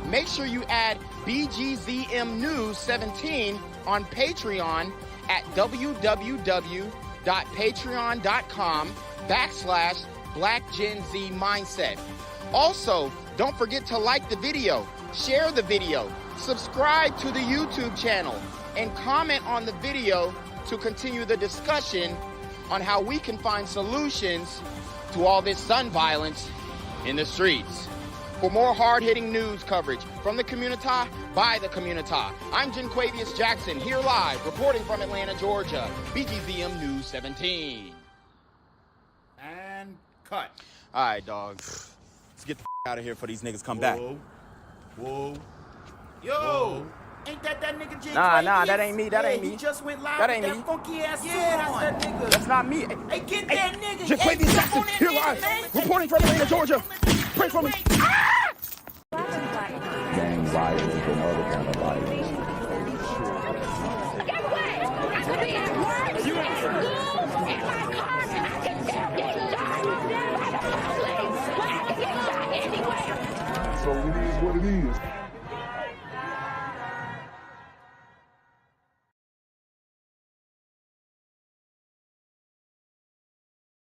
make sure you add BGZM News 17 on Patreon at www.patreon.com/blackgenzmindset. Also, don't forget to like the video, share the video, subscribe to the YouTube channel, and comment on the video to continue the discussion on how we can find solutions to all this gun violence in the streets. For more hard-hitting news coverage from the community, by the community, I'm Janquavius Jackson, here live, reporting from Atlanta, Georgia, BGZM News 17. And cut. All right, dog. Let's get the out of here before these niggas come back. Whoa. Yo. Whoa. Ain't that nigga J? Nah, that ain't me. That ain't me. He just went live That with ain't that me. funky ass suit on. That's that nigga. That's not me. Hey, get that nigga. Janquavius Jackson, here live, reporting from Atlanta, Georgia. Pray for me. Gang violence and other kind of violence. Guess what? I could be at work, at school, in my car, and I can still get shot by the police. But I can get shot anywhere. So it is what it is.